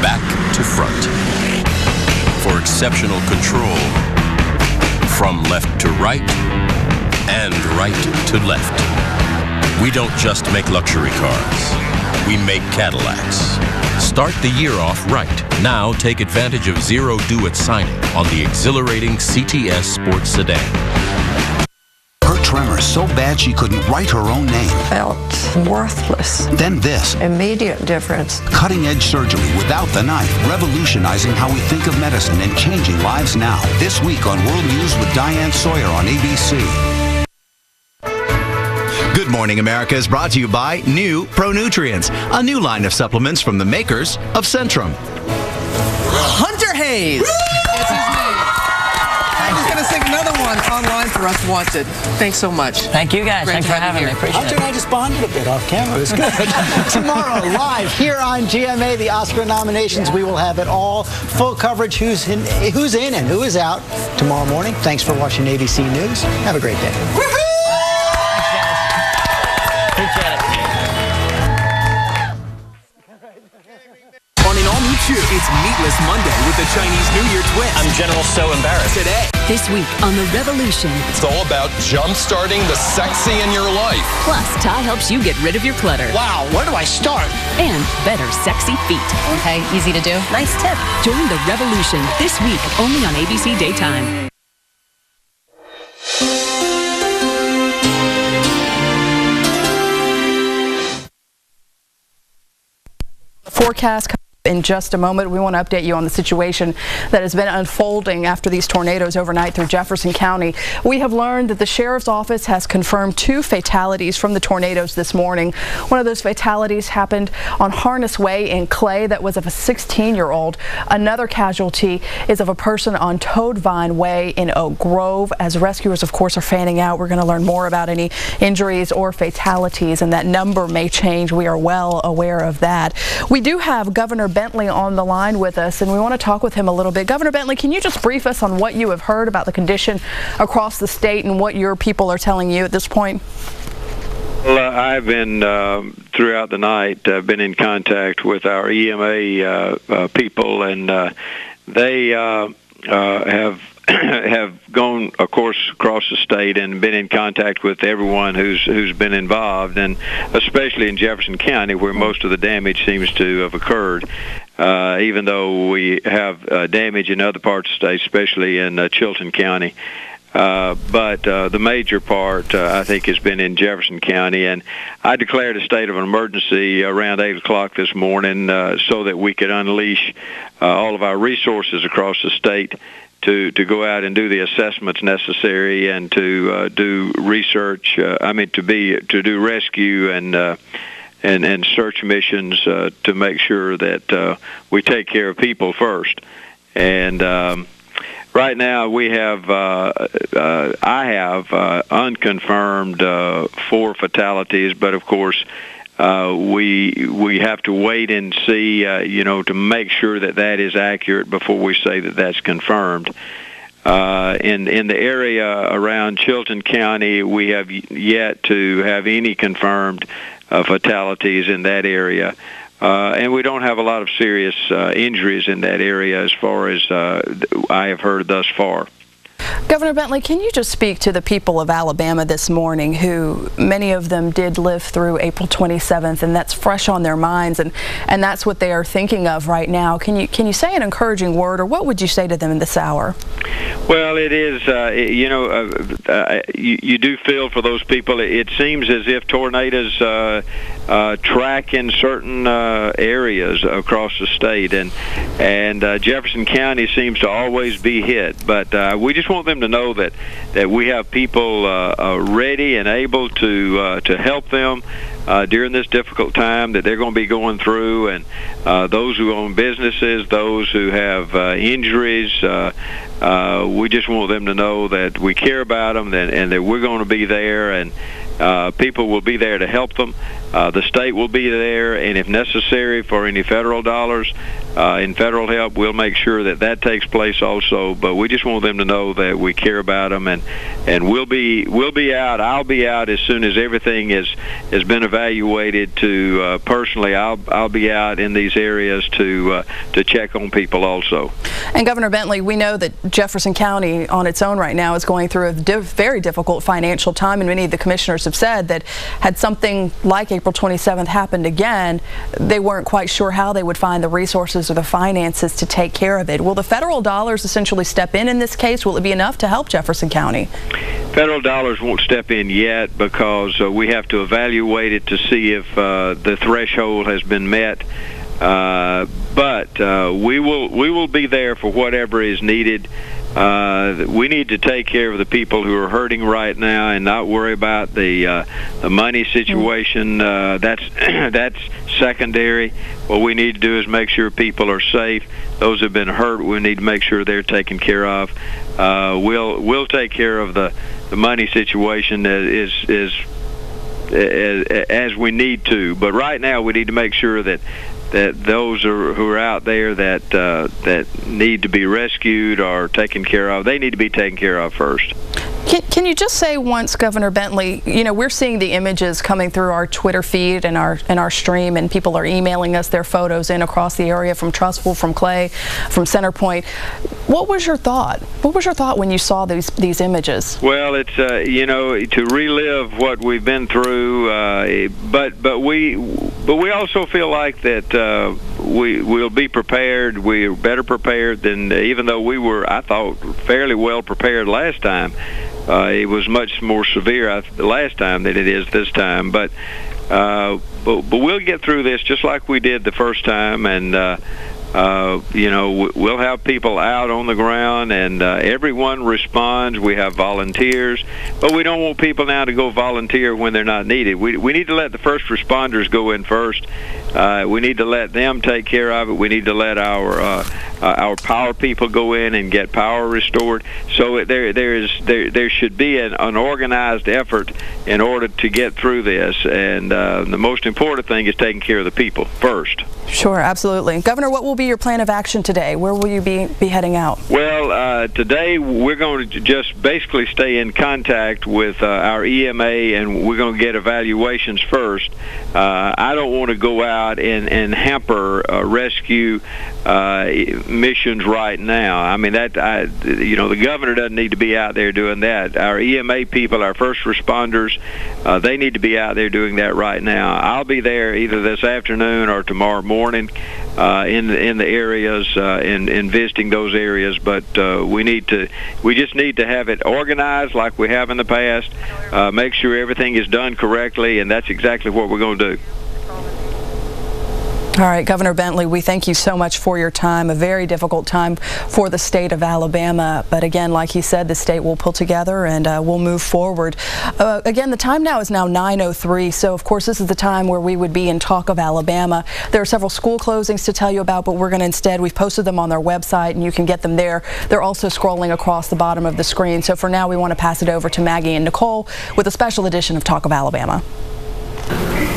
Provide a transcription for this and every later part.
back to front. For exceptional control, from left to right, and right to left. We don't just make luxury cars. We make Cadillacs. Start the year off right. Now take advantage of zero due at signing on the exhilarating CTS Sports Sedan. Her tremor so bad she couldn't write her own name. Felt worthless. Then this. Immediate difference. Cutting-edge surgery without the knife, revolutionizing how we think of medicine and changing lives now. This week on World News with Diane Sawyer on ABC. Good Morning America is brought to you by New Pro Nutrients, a new line of supplements from the makers of Centrum. Hunter Hayes! It's his name. I'm just going to sing another one online for us wanted. Thanks so much. Thank you guys. Thanks for having me. Appreciate Hunter it. and I just bonded a bit off camera. It was good. Tomorrow, live here on GMA, the Oscar nominations. We will have it all. Full coverage, who's in and who is out tomorrow morning. Thanks for watching ABC News. Have a great day. Appreciate it. On an all-new Chew, it's Meatless Monday with the Chinese New Year twist. I'm General so embarrassed. Today. This week on The Revolution. It's all about jump-starting the sexy in your life. Plus, Ty helps you get rid of your clutter. Wow, where do I start? And better sexy feet. Okay, easy to do. Nice tip. Join The Revolution this week only on ABC Daytime. Forecast in just a moment. We want to update you on the situation that has been unfolding after these tornadoes overnight through Jefferson County. We have learned that the sheriff's office has confirmed 2 fatalities from the tornadoes this morning. One of those fatalities happened on Harness Way in Clay. That was of a 16-year-old. Another casualty is of a person on Toadvine Way in Oak Grove. As rescuers, of course, are fanning out, we're going to learn more about any injuries or fatalities, and that number may change. We are well aware of that. We do have Governor Bentley on the line with us, and we want to talk with him a little bit. Governor Bentley, can you just brief us on what you have heard about the condition across the state and what your people are telling you at this point? Well, I've been, throughout the night, been in contact with our EMA people, and they have gone, of course, across the state and been in contact with everyone who's been involved, and especially in Jefferson County, where most of the damage seems to have occurred. Even though we have damage in other parts of the state, especially in Chilton County. But the major part, I think, has been in Jefferson County, and I declared a state of emergency around 8 o'clock this morning so that we could unleash all of our resources across the state to go out and do the assessments necessary and to do research. To do rescue and search missions to make sure that we take care of people first. And right now we have, I have unconfirmed 4 fatalities, but of course we have to wait and see, to make sure that is accurate before we say that that's confirmed. In the area around Chilton County, we have yet to have any confirmed fatalities in that area. And we don't have a lot of serious injuries in that area as far as I have heard thus far. Governor Bentley, can you just speak to the people of Alabama this morning, who many of them did live through April 27th, and that's fresh on their minds, and that's what they are thinking of right now. Can you say an encouraging word, or what would you say to them in this hour? Well, it is, you do feel for those people. It seems as if tornadoes track in certain areas across the state, and Jefferson County seems to always be hit. But we just want them to know that we have people ready and able to help them during this difficult time that they're going to be going through, and those who own businesses, those who have injuries. We just want them to know that we care about them and that we're going to be there, and people will be there to help them. The state will be there, and if necessary for any federal dollars in federal help, we'll make sure that that takes place also. But we just want them to know that we care about them, and we'll be out. I'll be out as soon as everything has been evaluated. To personally, I'll be out in these areas to check on people also. And Governor Bentley, we know that Jefferson County on its own right now is going through a very difficult financial time, and many of the commissioners have said that had something like April 27th happened again, they weren't quite sure how they would find the resources or the finances to take care of it. Will the federal dollars essentially step in this case? Will it be enough to help Jefferson County? Federal dollars won't step in yet because we have to evaluate it to see if the threshold has been met. But we will be there for whatever is needed. We need to take care of the people who are hurting right now and not worry about the money situation. That's secondary. What we need to do is make sure people are safe. Those who have been hurt, we need to make sure they're taken care of. We'll take care of the money situation as we need to. But right now, we need to make sure that those who are out there that need to be rescued or taken care of, they need to be taken care of first. Can you just say once, Governor Bentley, you know, we're seeing the images coming through our Twitter feed and our stream, and people are emailing us their photos in across the area from Trustful, from Clay, from Centerpoint. What was your thought? What was your thought when you saw these images? Well, it's you know, to relive what we've been through, but we also feel like that we'll be prepared. We're better prepared than, even though we were, I thought, fairly well prepared last time. It was much more severe the last time than it is this time. But we'll get through this just like we did the first time, and you know, we'll have people out on the ground, and everyone responds. We have volunteers, but we don't want people now to go volunteer when they're not needed. We need to let the first responders go in first. We need to let them take care of it. We need to let our power people go in and get power restored. So there should be an organized effort in order to get through this, and the most important thing is taking care of the people first. Sure, absolutely. Governor, what will be your plan of action today? Where will you be heading out? Well, today we're going to just basically stay in contact with our EMA, and we're going to get evaluations first. I don't want to go out and hamper rescue missions right now. I mean, you know, the governor doesn't need to be out there doing that. Our EMA people, our first responders, they need to be out there doing that right now. I'll be there either this afternoon or tomorrow morning in the areas and visiting those areas. But we just need to have it organized like we have in the past. Make sure everything is done correctly, and that's exactly what we're going to do. All right, Governor Bentley, we thank you so much for your time. A very difficult time for the state of Alabama. But again, like he said, the state will pull together and we'll move forward. Again, the time now is now 9:03. So, of course, this is the time where we would be in Talk of Alabama. There are several school closings to tell you about, but we're going to instead, we've posted them on their website and you can get them there. They're also scrolling across the bottom of the screen. So for now, we want to pass it over to Maggie and Nicole with a special edition of Talk of Alabama.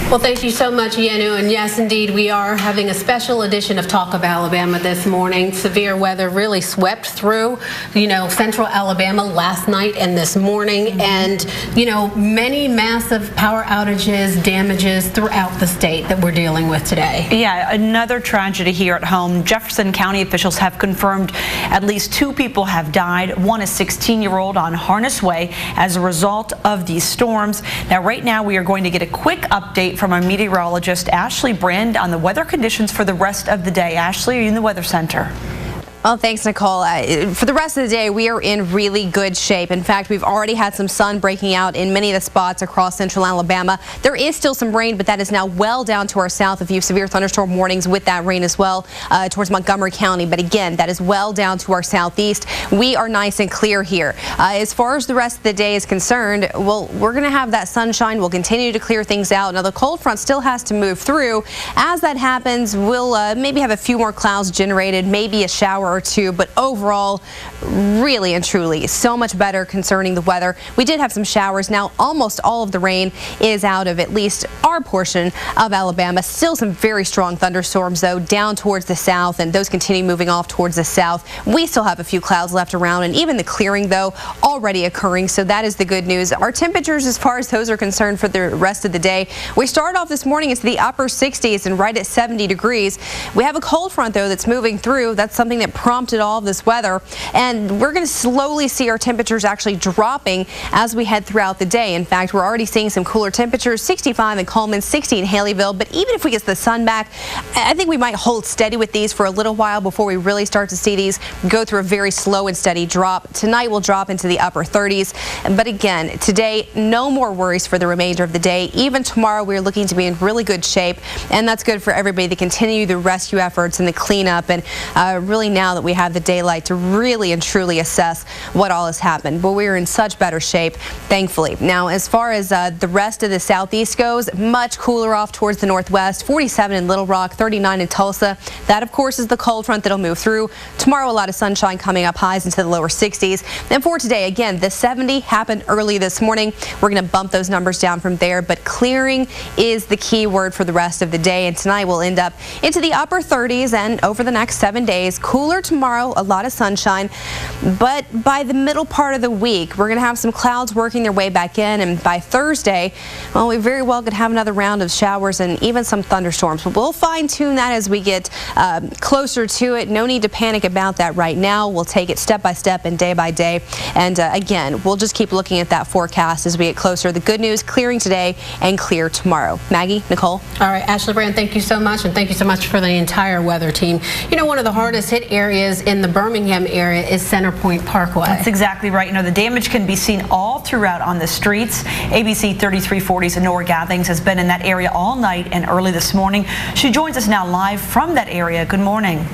Well, thank you so much, Yenu. And yes, indeed, we are having a special edition of Talk of Alabama this morning. Severe weather really swept through, you know, central Alabama last night and this morning. And, you know, many massive power outages, damages throughout the state that we're dealing with today. Yeah, another tragedy here at home. Jefferson County officials have confirmed at least 2 people have died. One is 16-year-old on Harness Way as a result of these storms. Now, right now, we are going to get a quick update from our meteorologist, Ashley Brand, on the weather conditions for the rest of the day. Ashley, are you in the Weather Center? Well, thanks, Nicole. For the rest of the day, we are in really good shape. In fact, we've already had some sun breaking out in many of the spots across central Alabama. There is still some rain, but that is now well down to our south. A few severe thunderstorm warnings with that rain as well towards Montgomery County. But again, that is well down to our southeast. We are nice and clear here. As far as the rest of the day is concerned, well, we're going to have that sunshine. We'll continue to clear things out. Now, the cold front still has to move through. As that happens, we'll maybe have a few more clouds generated, maybe a shower or or two, but overall, really and truly, so much better concerning the weather. We did have some showers. Now, almost all of the rain is out of at least our portion of Alabama. Still some very strong thunderstorms, though, down towards the south, and those continue moving off towards the south. We still have a few clouds left around, and even the clearing, though, already occurring, so that is the good news. Our temperatures, as far as those are concerned for the rest of the day, we started off this morning into the upper 60s and right at 70 degrees. We have a cold front, though, that's moving through. That's something that prompted all of this weather, and we're going to slowly see our temperatures actually dropping as we head throughout the day. In fact, we're already seeing some cooler temperatures, 65 in Coleman, 60 in Haleyville, but even if we get the sun back, I think we might hold steady with these for a little while before we really start to see these go through a very slow and steady drop. Tonight we'll drop into the upper 30s, but again, today, no more worries for the remainder of the day. Even tomorrow, we're looking to be in really good shape, and that's good for everybody to continue the rescue efforts and the cleanup, and really now that we have the daylight to really and truly assess what all has happened. But we're in such better shape, thankfully. Now, as far as the rest of the southeast goes, much cooler off towards the northwest, 47 in Little Rock, 39 in Tulsa. That, of course, is the cold front that'll move through. Tomorrow, a lot of sunshine coming up, highs into the lower 60s. And for today, again, the 70 happened early this morning. We're going to bump those numbers down from there, but clearing is the key word for the rest of the day. And tonight we'll end up into the upper 30s, and over the next 7 days, cooler tomorrow, a lot of sunshine. But by the middle part of the week, we're going to have some clouds working their way back in, and by Thursday, well, we very well could have another round of showers and even some thunderstorms. But we'll fine-tune that as we get closer to it. No need to panic about that right now. We'll take it step by step and day by day. And again, we'll just keep looking at that forecast as we get closer. The good news, clearing today and clear tomorrow. Maggie, Nicole? All right, Ashley Brand, thank you so much, and thank you so much for the entire weather team. You know, one of the hardest hit areas in the Birmingham area is Center Point Parkway. That's exactly right. You know, the damage can be seen all throughout on the streets. ABC 3340's Nora Gathings has been in that area all night and early this morning. She joins us now live from that area. Good morning.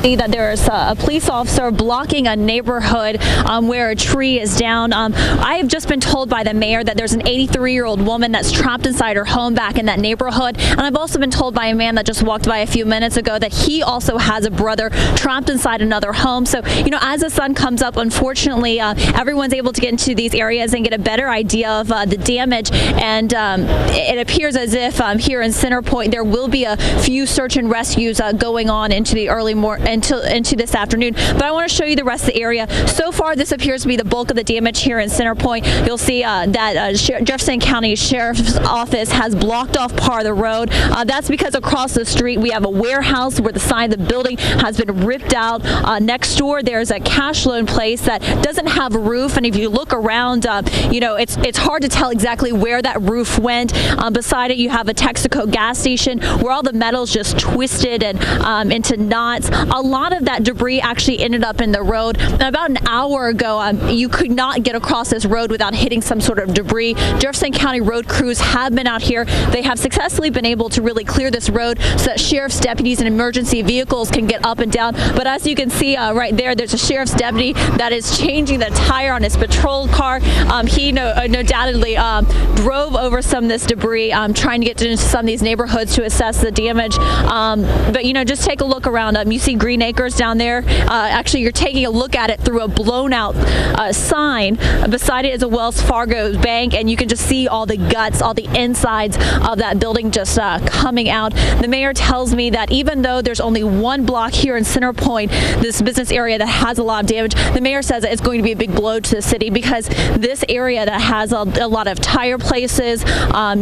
That there's a police officer blocking a neighborhood where a tree is down. I have just been told by the mayor that there's an 83-year-old woman that's trapped inside her home back in that neighborhood. And I've also been told by a man that just walked by a few minutes ago that he also has a brother trapped inside another home. So, you know, as the sun comes up, unfortunately, everyone's able to get into these areas and get a better idea of the damage. And it appears as if here in Center Point, there will be a few search and rescues going on into the early morning. Into this afternoon, but I want to show you the rest of the area. So far, this appears to be the bulk of the damage here in Center Point. You'll see that Jefferson County Sheriff's Office has blocked off part of the road. That's because across the street we have a warehouse where the side of the building has been ripped out. Next door, there's a cash loan place that doesn't have a roof, and if you look around, you know, it's hard to tell exactly where that roof went. Beside it, you have a Texaco gas station where all the metal's just twisted and into knots. A lot of that debris actually ended up in the road. And about an hour ago, you could not get across this road without hitting some sort of debris. Jefferson County road crews have been out here. They have successfully been able to really clear this road so that sheriff's deputies and emergency vehicles can get up and down. But as you can see right there, there's a sheriff's deputy that is changing the tire on his patrol car. He undoubtedly drove over some of this debris, trying to get into some of these neighborhoods to assess the damage. But, you know, just take a look around. You see Green Acres down there. Actually, you're taking a look at it through a blown out sign. Beside it is a Wells Fargo bank, and you can just see all the guts, all the insides of that building just coming out. The mayor tells me that even though there's only one block here in Center Point, this business area that has a lot of damage, the mayor says that it's going to be a big blow to the city because this area that has a lot of tire places,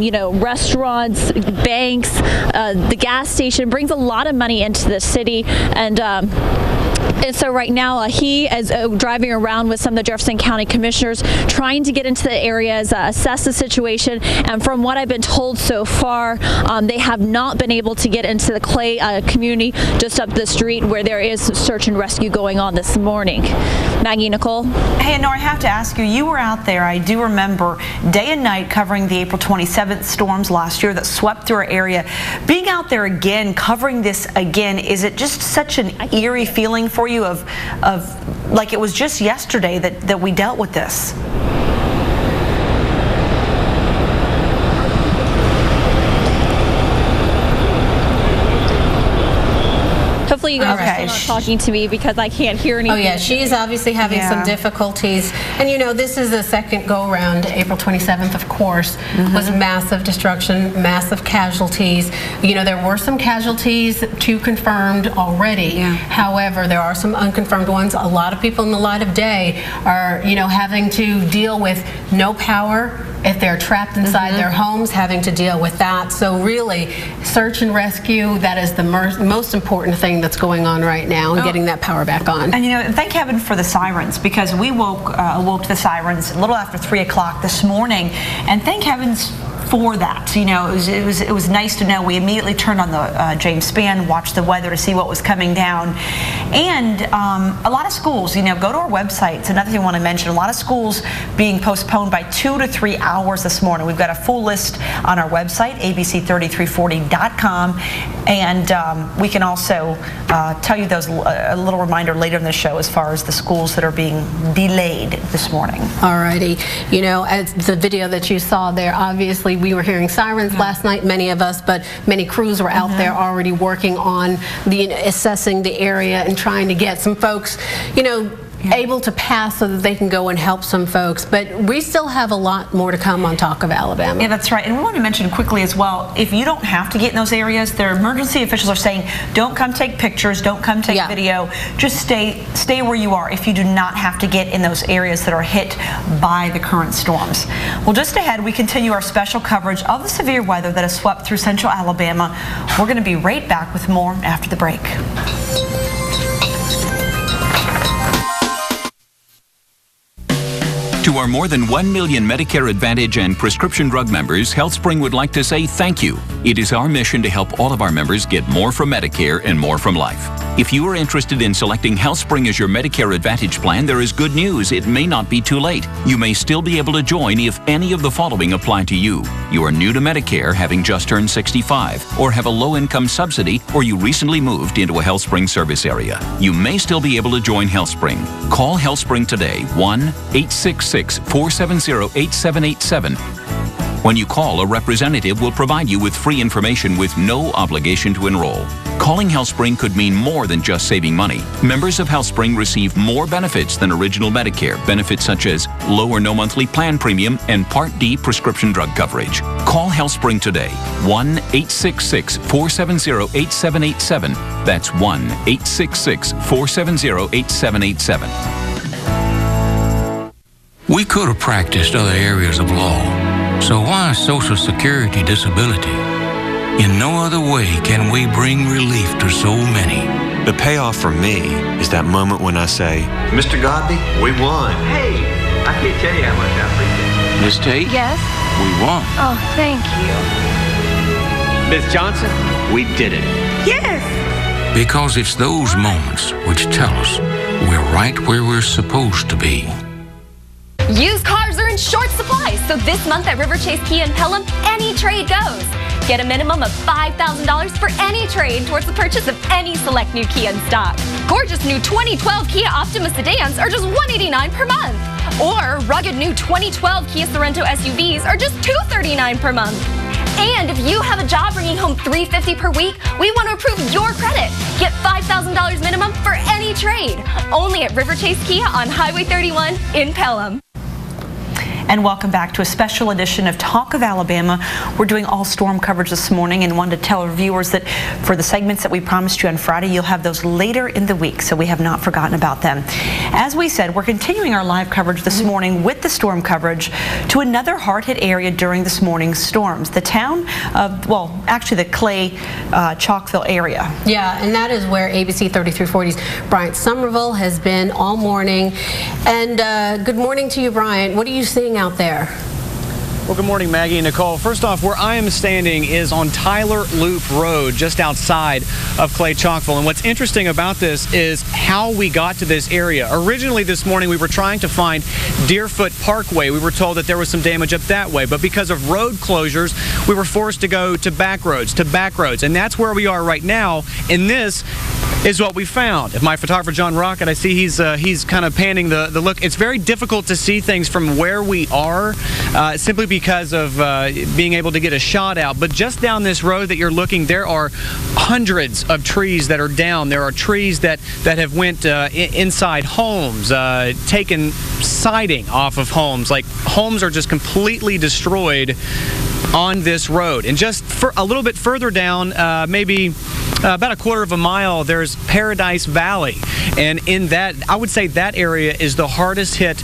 you know, restaurants, banks, the gas station brings a lot of money into the city. And so right now he is driving around with some of the Jefferson County commissioners trying to get into the areas, assess the situation. And from what I've been told so far, they have not been able to get into the Clay community just up the street where there is search and rescue going on this morning. Maggie, Nicole? Hey, Nora, I have to ask you, you were out there, I do remember, day and night covering the April 27th storms last year that swept through our area. Being out there again, covering this again, is it just such an eerie feeling for you of like it was just yesterday that we dealt with this? Hopefully you guys are still not talking to me because I can't hear anything. Oh yeah, she's obviously having some difficulties. And you know, this is the second go-round. April 27th, of course, was massive destruction, massive casualties. You know, there were some casualties, 2 confirmed already. However, there are some unconfirmed ones. A lot of people in the light of day are, you know, having to deal with no power if they're trapped inside their homes, having to deal with that. So really, search and rescue, that is the most important thing that's going on right now, and getting that power back on. And you know, thank heaven for the sirens, because we awoke to the sirens a little after 3 o'clock this morning, and thank heavens for that. You know, it was nice to know. We immediately turned on the James Spann, watched the weather to see what was coming down. And a lot of schools, you know, go to our website. It's another thing I want to mention. A lot of schools being postponed by 2 to 3 hours this morning. We've got a full list on our website, abc3340.com, and we can also tell you those, a little reminder later in the show as far as the schools that are being delayed this morning. Alrighty. You know, as the video that you saw there, obviously we were hearing sirens last night, many of us, but many crews were out there already working on assessing the area and trying to get some folks, you know, able to pass so that they can go and help some folks. But we still have a lot more to come on Talk of Alabama. Yeah, that's right. And we want to mention quickly as well, if you don't have to get in those areas, their emergency officials are saying, don't come take pictures, don't come take video, just stay where you are if you do not have to get in those areas that are hit by the current storms. Well, just ahead, we continue our special coverage of the severe weather that has swept through central Alabama. We're going to be right back with more after the break. To our more than 1 million Medicare Advantage and prescription drug members, HealthSpring would like to say thank you. It is our mission to help all of our members get more from Medicare and more from life. If you are interested in selecting HealthSpring as your Medicare Advantage plan, there is good news. It may not be too late. You may still be able to join if any of the following apply to you. You are new to Medicare, having just turned 65, or have a low-income subsidy, or you recently moved into a HealthSpring service area. You may still be able to join HealthSpring. Call HealthSpring today, 1-866-470-8787. When you call, a representative will provide you with free information with no obligation to enroll. Calling HealthSpring could mean more than just saving money. Members of HealthSpring receive more benefits than original Medicare, benefits such as low or no monthly plan premium and Part D prescription drug coverage. Call HealthSpring today, 1-866-470-8787. That's 1-866-470-8787. We could have practiced other areas of law, so why Social Security disability? In no other way can we bring relief to so many. The payoff for me is that moment when I say, Mr. Godby, we won. Hey, I can't tell you how much I appreciate it. Miss Tate? Yes? We won. Oh, thank you. Miss Johnson, we did it. Yes! Because it's those moments which tell us we're right where we're supposed to be. Used cars are in short supply, so this month at River Chase Kia in Pelham, any trade goes. Get a minimum of $5,000 for any trade towards the purchase of any select new Kia in stock. Gorgeous new 2012 Kia Optima sedans are just $189 per month. Or rugged new 2012 Kia Sorento SUVs are just $239 per month. And if you have a job bringing home $350 per week, we want to approve your credit. Get $5,000 minimum for any trade. Only at River Chase Kia on Highway 31 in Pelham. And welcome back to a special edition of Talk of Alabama. We're doing all storm coverage this morning and wanted to tell our viewers that for the segments that we promised you on Friday, you'll have those later in the week, so we have not forgotten about them. As we said, we're continuing our live coverage this morning with the storm coverage to another hard-hit area during this morning's storms. The town of, well, actually the Clay, Chalkville area. Yeah, and that is where ABC 3340's Bryant Somerville has been all morning. And good morning to you, Bryant. What are you seeing out there? Well, good morning, Maggie and Nicole. First off, where I am standing is on Tyler Loop Road, just outside of Clay Chalkville. And what's interesting about this is how we got to this area. Originally this morning, we were trying to find Deerfoot Parkway. We were told that there was some damage up that way, but because of road closures, we were forced to go to back roads, and that's where we are right now. And this is what we found. If my photographer John Rocket, I see he's kind of panning the look. It's very difficult to see things from where we are, simply because of being able to get a shot out. But just down this road that you're looking, there are hundreds of trees that are down. There are trees that have went inside homes, taken siding off of homes. Like, homes are just completely destroyed on this road. And just for a little bit further down, maybe about a quarter of a mile, there's Paradise Valley. And in that, I would say that area is the hardest hit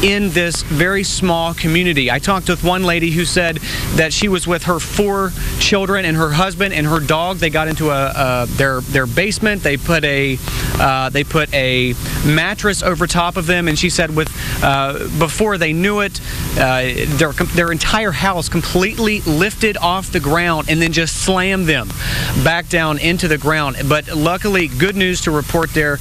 in this very small community. I talked with one lady who said that she was with her 4 children and her husband and her dog. They got into their basement. They put a mattress over top of them, and she said before they knew it, their entire house completely lifted off the ground and then just slammed them back down into the ground. But luckily, good news to report there.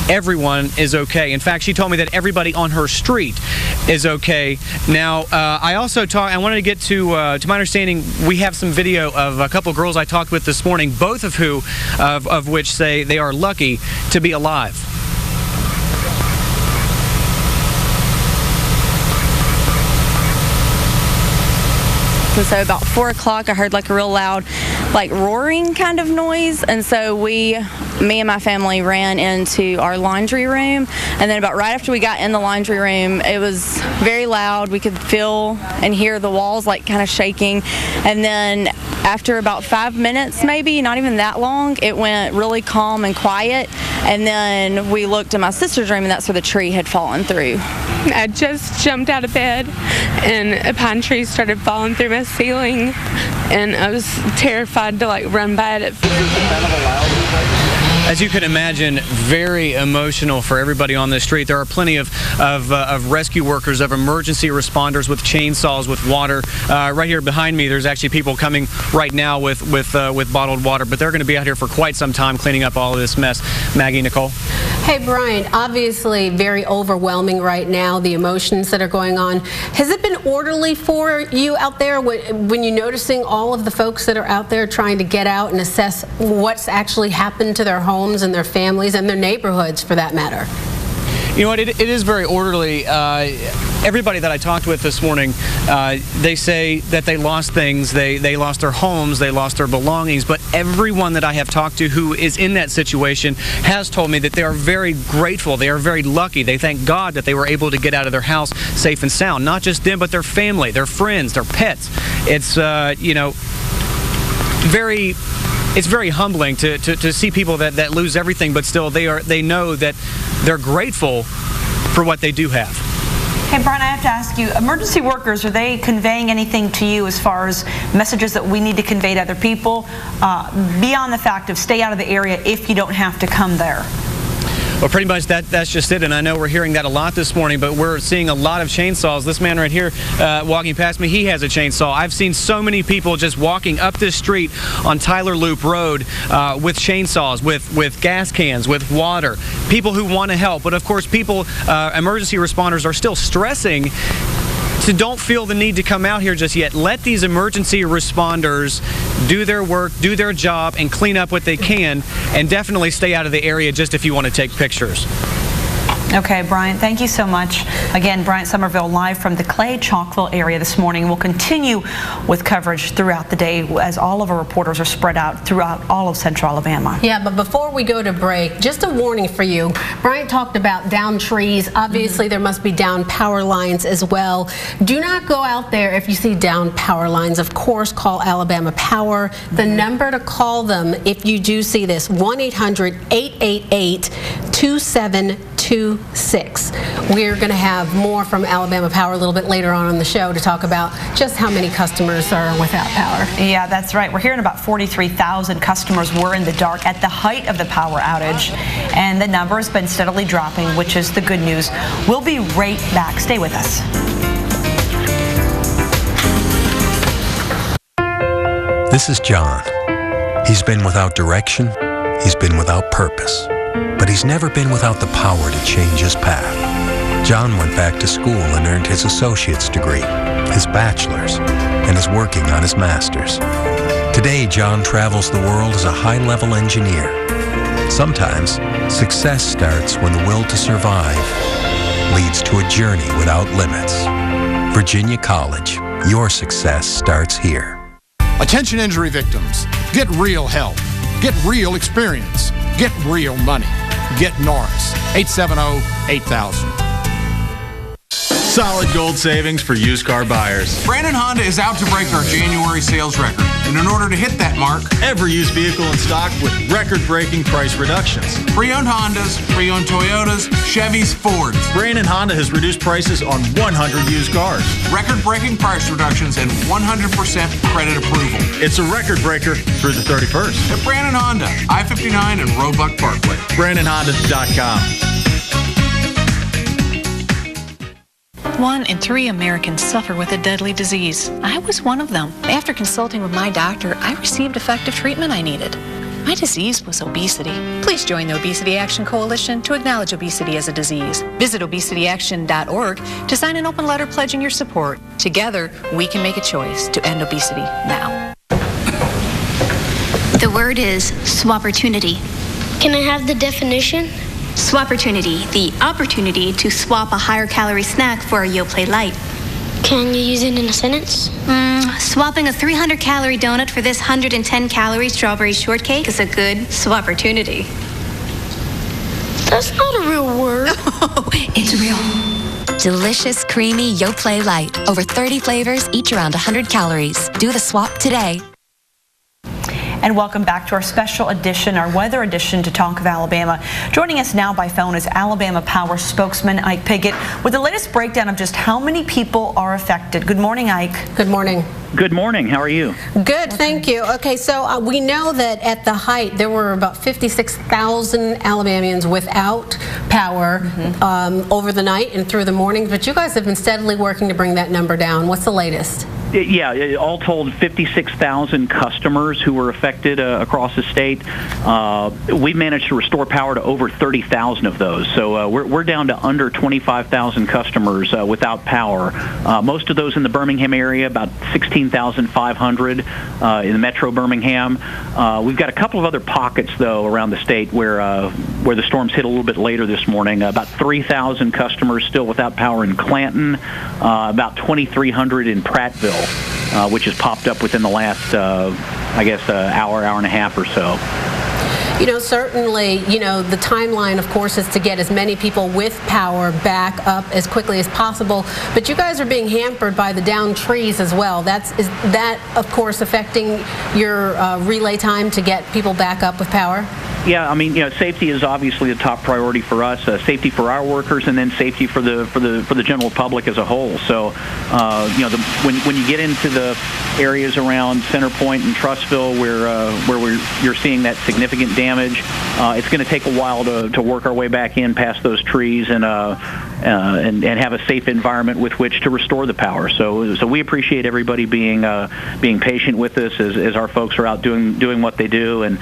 Everyone is okay. In fact, she told me that everybody on her street is okay. Now, I wanted to get to my understanding, we have some video of a couple girls I talked with this morning, both of which say they are lucky to be alive. And so about 4 o'clock, I heard like a real loud, like roaring kind of noise. And so me and my family ran into our laundry room. And then about right after we got in the laundry room, it was very loud. We could feel and hear the walls like kind of shaking. And then after about 5 minutes, maybe, not even that long, it went really calm and quiet. And then we looked in my sister's room, and that's where the tree had fallen through. I just jumped out of bed, and a pine tree started falling through my ceiling, and I was terrified to run by it at first. As you can imagine, very emotional for everybody on this street. There are plenty of rescue workers, of emergency responders with chainsaws, with water. Right here behind me, there's actually people coming right now with bottled water, but they're going to be out here for quite some time cleaning up all of this mess. Maggie, Nicole? Hey, Brian, obviously very overwhelming right now, the emotions that are going on. Has it been orderly for you out there when you're noticing all of the folks that are out there trying to get out and assess what's actually happened to their homes and their families and their neighborhoods, for that matter? You know what, it is very orderly. Everybody that I talked with this morning, they say that they lost things, they lost their homes, they lost their belongings, but everyone that I have talked to who is in that situation has told me that they are very grateful, they are very lucky. They thank God that they were able to get out of their house safe and sound. Not just them, but their family, their friends, their pets. It's, it's very humbling to see people that lose everything, but still they know that they're grateful for what they do have. Hey, Brian, I have to ask you, emergency workers, are they conveying anything to you as far as messages that we need to convey to other people, beyond the fact of stay out of the area if you don't have to come there? Well, pretty much that's just it, and I know we're hearing that a lot this morning, but we're seeing a lot of chainsaws. This man right here walking past me, he has a chainsaw. I've seen so many people just walking up this street on Tyler Loop Road with chainsaws, with gas cans, with water, people who want to help. But of course, emergency responders are still stressing to don't feel the need to come out here just yet. Let these emergency responders do their work, do their job, and clean up what they can, and definitely stay out of the area just if you want to take pictures. Okay, Brian, thank you so much. Again, Bryant Somerville live from the Clay-Chalkville area this morning. We'll continue with coverage throughout the day as all of our reporters are spread out throughout all of central Alabama. Yeah, but before we go to break, just a warning for you. Brian talked about down trees. Obviously, there must be down power lines as well. Do not go out there if you see down power lines. Of course, call Alabama Power. The number to call them if you do see this, 1-800-888-2726. We're going to have more from Alabama Power a little bit later on the show to talk about just how many customers are without power. Yeah, that's right. We're hearing about 43,000 customers were in the dark at the height of the power outage, and the number has been steadily dropping, which is the good news. We'll be right back. Stay with us. This is John. He's been without direction. He's been without purpose. But he's never been without the power to change his path. John went back to school and earned his associate's degree, his bachelor's, and is working on his master's. Today, John travels the world as a high-level engineer. Sometimes, success starts when the will to survive leads to a journey without limits. Virginia College, your success starts here. Attention injury victims, get real help. Get real experience. Get real money. Get Norris. 870-8000. Solid gold savings for used car buyers. Brandon Honda is out to break our January sales record. And in order to hit that mark, every used vehicle in stock with record-breaking price reductions. Pre-owned Hondas, pre-owned Toyotas, Chevys, Fords. Brandon Honda has reduced prices on 100 used cars. Record-breaking price reductions and 100% credit approval. It's a record breaker through the 31st. At Brandon Honda, I-59 and Roebuck Parkway. BrandonHonda.com. 1 in 3 Americans suffer with a deadly disease. I was one of them. After consulting with my doctor, I received effective treatment I needed. My disease was obesity. Please join the Obesity Action Coalition to acknowledge obesity as a disease. Visit obesityaction.org to sign an open letter pledging your support. Together, we can make a choice to end obesity now. The word is swopportunity. Can I have the definition? Swopportunity, the opportunity to swap a higher calorie snack for a Yoplait Light. Can you use it in a sentence? Swapping a 300 calorie donut for this 110 calorie strawberry shortcake is a good swopportunity. That's not a real word. Oh, it's real. Delicious, creamy Yoplait Light. Over 30 flavors, each around 100 calories. Do the swap today. And welcome back to our special edition, our weather edition to Talk of Alabama. Joining us now by phone is Alabama Power spokesman Ike Piggott with the latest breakdown of just how many people are affected. Good morning, Ike. Good morning. Good morning. How are you? Good, thank you. Okay, so we know that at the height there were about 56,000 Alabamians without power over the night and through the morning, but you guys have been steadily working to bring that number down. What's the latest? Yeah, all told, 56,000 customers who were affected across the state. We managed to restore power to over 30,000 of those. So we're down to under 25,000 customers without power. Most of those in the Birmingham area, about 16,500 in the Metro Birmingham. We've got a couple of other pockets, though, around the state where the storms hit a little bit later this morning. About 3,000 customers still without power in Clanton, about 2,300 in Prattville. Which has popped up within the last, hour and a half or so. You know, certainly, the timeline, of course, is to get as many people with power back up as quickly as possible. But you guys are being hampered by the downed trees as well. Is that, of course, affecting your relay time to get people back up with power? Yeah, I mean, safety is obviously the top priority for us. Safety for our workers, and then safety for the general public as a whole. So, when you get into the areas around Center Point and Trussville, where you're seeing that significant damage, it's going to take a while to work our way back in past those trees and have a safe environment with which to restore the power. So we appreciate everybody being patient with us as our folks are out doing what they do, and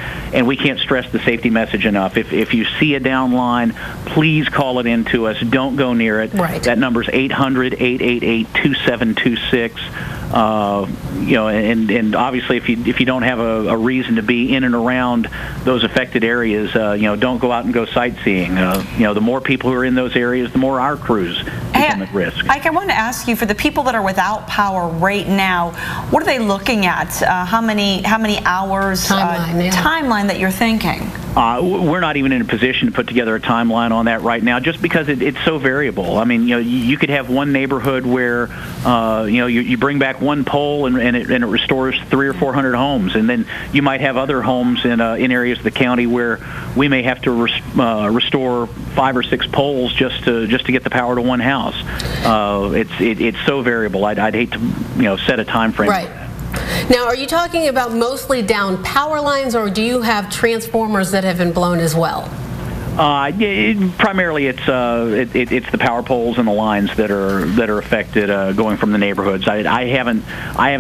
we can't stress the safety message enough. If you see a down line, please call it in to us. Don't go near it. Right. That number is 800-888-2726. And obviously if you don't have a reason to be in and around those affected areas, don't go out and go sightseeing. The more people who are in those areas, the more our crews become at risk. Ike, I want to ask you, for the people that are without power right now, what are they looking at? How many hours timeline that you're thinking? We're not even in a position to put together a timeline on that right now, just because it's so variable. I mean, you could have one neighborhood where you bring back one pole and it restores 300 or 400 homes, and then you might have other homes in areas of the county where we may have to restore 5 or 6 poles just to get the power to one house. It's so variable. I'd hate to set a time frame. Right. Now, are you talking about mostly down power lines, or do you have transformers that have been blown as well? Primarily, it's the power poles and the lines that are affected going from the neighborhoods. I haven't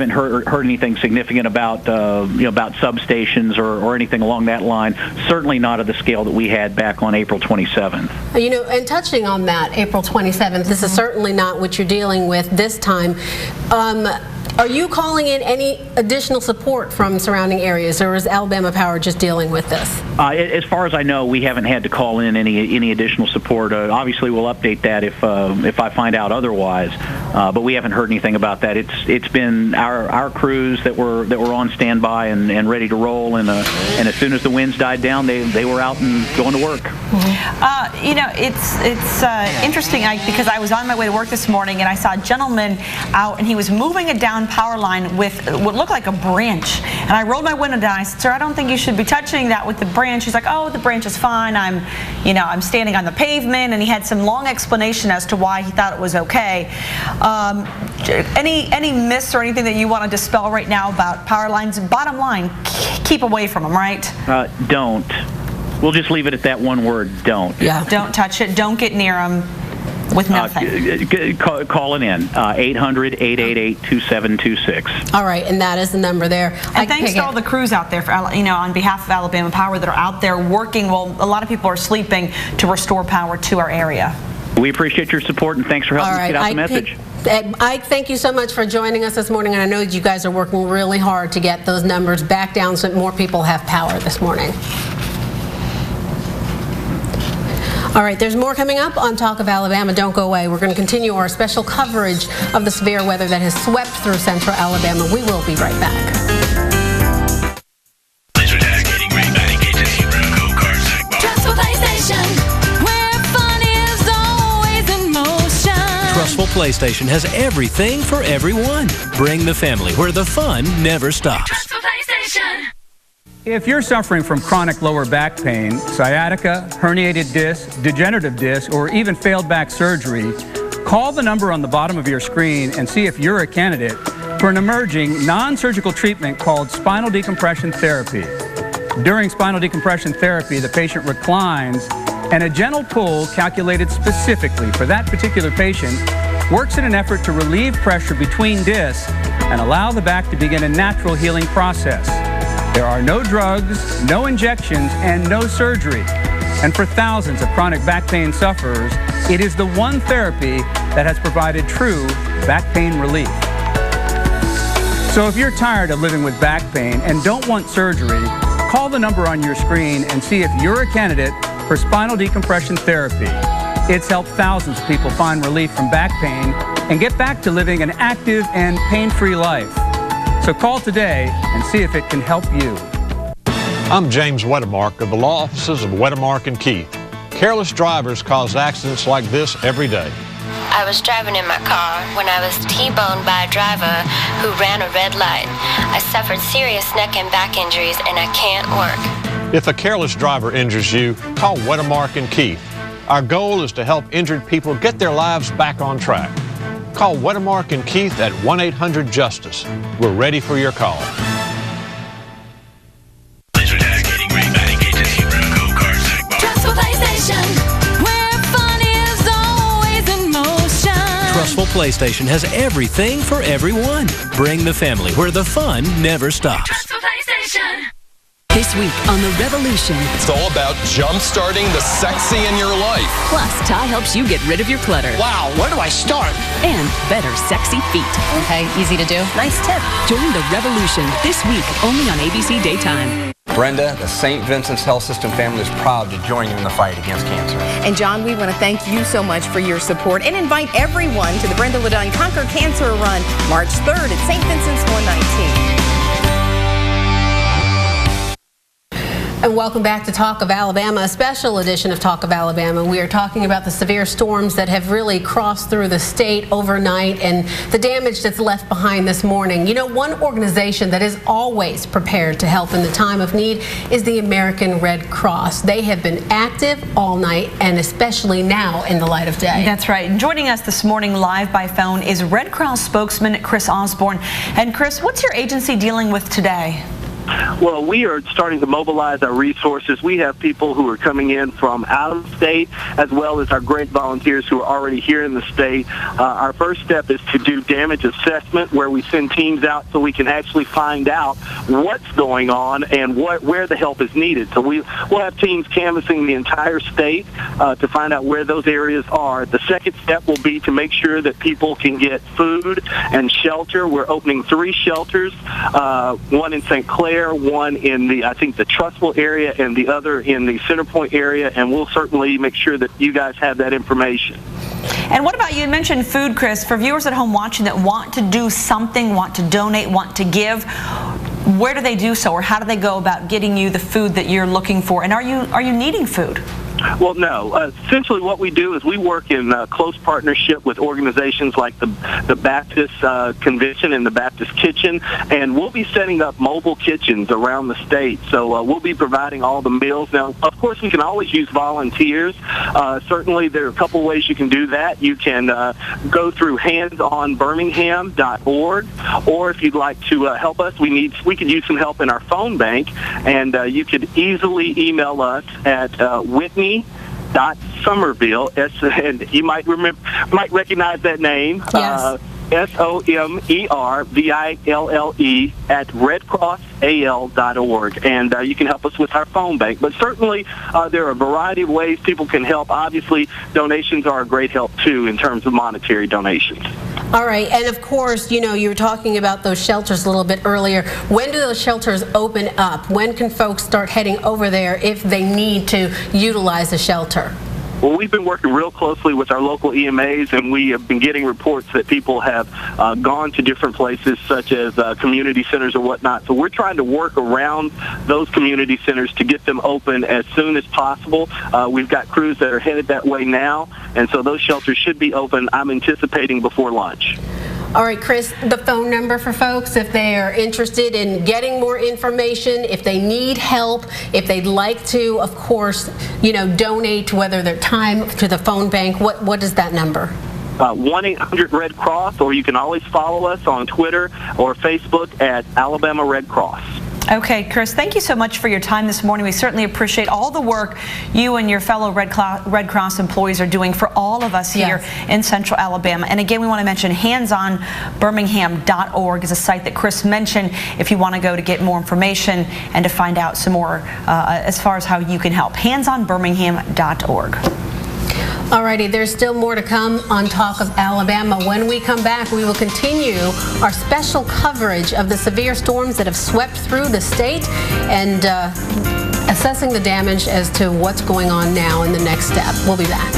heard anything significant about substations or anything along that line. Certainly not at the scale that we had back on April 27th. And touching on that, April 27th, this is certainly not what you're dealing with this time. Are you calling in any additional support from surrounding areas, or is Alabama Power just dealing with this? As far as I know, we haven't had to call in any additional support. Obviously, we'll update that if I find out otherwise. But we haven't heard anything about that. It's been our crews that were on standby and ready to roll. And as soon as the winds died down, they were out and going to work. You know, it's interesting because I was on my way to work this morning and I saw a gentleman out and he was moving a down power line with what looked like a branch. And I rolled my window down. I said, "Sir, I don't think you should be touching that with the branch." He's like, "Oh, the branch is fine. I'm standing on the pavement." And he had some long explanation as to why he thought it was okay. Any myths or anything that you want to dispel right now about power lines? Bottom line, keep away from them, right? Don't. We'll just leave it at that one word, don't. Yeah. Don't touch it. Don't get near them with nothing. Call it in, 800-888-2726. All right, and that is the number there. And thanks to all the crews out there, on behalf of Alabama Power that are out there working while a lot of people are sleeping to restore power to our area. We appreciate your support, and thanks for helping us get out the message. Ike, thank you so much for joining us this morning, and I know that you guys are working really hard to get those numbers back down so that more people have power this morning. All right, there's more coming up on Talk of Alabama. Don't go away. We're going to continue our special coverage of the severe weather that has swept through central Alabama. We will be right back. Trustful PlayStation has everything for everyone. Bring the family where the fun never stops. Trustful PlayStation. If you're suffering from chronic lower back pain, sciatica, herniated disc, degenerative disc, or even failed back surgery, call the number on the bottom of your screen and see if you're a candidate for an emerging non-surgical treatment called spinal decompression therapy. During spinal decompression therapy, the patient reclines, and a gentle pull calculated specifically for that particular patient works in an effort to relieve pressure between discs and allow the back to begin a natural healing process. There are no drugs, no injections, and no surgery. And for thousands of chronic back pain sufferers, it is the one therapy that has provided true back pain relief. So if you're tired of living with back pain and don't want surgery, call the number on your screen and see if you're a candidate for spinal decompression therapy. It's helped thousands of people find relief from back pain and get back to living an active and pain-free life. So call today and see if it can help you. I'm James Wedemark of the law offices of Wedemark and Keith. Careless drivers cause accidents like this every day. I was driving in my car when I was T-boned by a driver who ran a red light. I suffered serious neck and back injuries and I can't work. If a careless driver injures you, call Wedemark and Keith. Our goal is to help injured people get their lives back on track. Call Wedemark and Keith at 1-800-JUSTICE. We're ready for your call. Trustful PlayStation, where fun is always in motion. Trustful PlayStation has everything for everyone. Bring the family where the fun never stops. Trustful PlayStation. This week on The Revolution. It's all about jump-starting the sexy in your life. Plus, Ty helps you get rid of your clutter. Wow, where do I start? And better sexy feet. Okay, easy to do. Nice tip. Join The Revolution this week only on ABC Daytime. Brenda, the St. Vincent's Health System family is proud to join you in the fight against cancer. And John, we want to thank you so much for your support and invite everyone to the Brenda Ledine Conquer Cancer Run, March 3rd at St. Vincent's 119. And welcome back to Talk of Alabama, a special edition of Talk of Alabama. We are talking about the severe storms that have really crossed through the state overnight and the damage that's left behind this morning. You know, one organization that is always prepared to help in the time of need is the American Red Cross. They have been active all night and especially now in the light of day. That's right. And joining us this morning live by phone is Red Cross spokesman Chris Osborne. And Chris, what's your agency dealing with today? Well, we are starting to mobilize our resources. We have people who are coming in from out of the state, as well as our great volunteers who are already here in the state. Our first step is to do damage assessment, where we send teams out so we can actually find out what's going on and where the help is needed. So we'll have teams canvassing the entire state to find out where those areas are. The second step will be to make sure that people can get food and shelter. We're opening 3 shelters, one in St. Clair, one in the Trussville area, and the other in the Center Point area, and we'll certainly make sure that you guys have that information. And what about, you mentioned food, Chris, for viewers at home watching that want to do something, want to donate, want to give, where do they do so, or how do they go about getting you the food that you're looking for? And are you needing food? Well, no. Essentially what we do is we work in close partnership with organizations like the Baptist Convention and the Baptist Kitchen, and we'll be setting up mobile kitchens around the state. So we'll be providing all the meals. Now, of course, we can always use volunteers. Certainly, there are a couple ways you can do that. You can go through handsonbirmingham.org, or if you'd like to help us, we could use some help in our phone bank, and you could easily email us at Whitney.Somerville, and you might recognize that name. Yes. SOMERVILLE at redcrossal.org, and you can help us with our phone bank. But certainly there are a variety of ways people can help. Obviously, donations are a great help too in terms of monetary donations. All right, and of course, you were talking about those shelters a little bit earlier. When do those shelters open up? When can folks start heading over there if they need to utilize a shelter? Well, we've been working real closely with our local EMAs, and we have been getting reports that people have gone to different places, such as community centers or whatnot. So we're trying to work around those community centers to get them open as soon as possible. We've got crews that are headed that way now, and so those shelters should be open, I'm anticipating, before lunch. All right, Chris, the phone number for folks if they are interested in getting more information, if they need help, if they'd like to, of course, donate, whether their time to the phone bank, what is that number? 1-800-RED-CROSS, or you can always follow us on Twitter or Facebook at Alabama Red Cross. Okay, Chris, thank you so much for your time this morning. We certainly appreciate all the work you and your fellow Red Cross employees are doing for all of us here in Central Alabama. And again, we want to mention handsonbirmingham.org is a site that Chris mentioned if you want to go to get more information and to find out some more as far as how you can help. handsonbirmingham.org. Alrighty, there's still more to come on Talk of Alabama. When we come back, we will continue our special coverage of the severe storms that have swept through the state and assessing the damage as to what's going on now in the next step. We'll be back.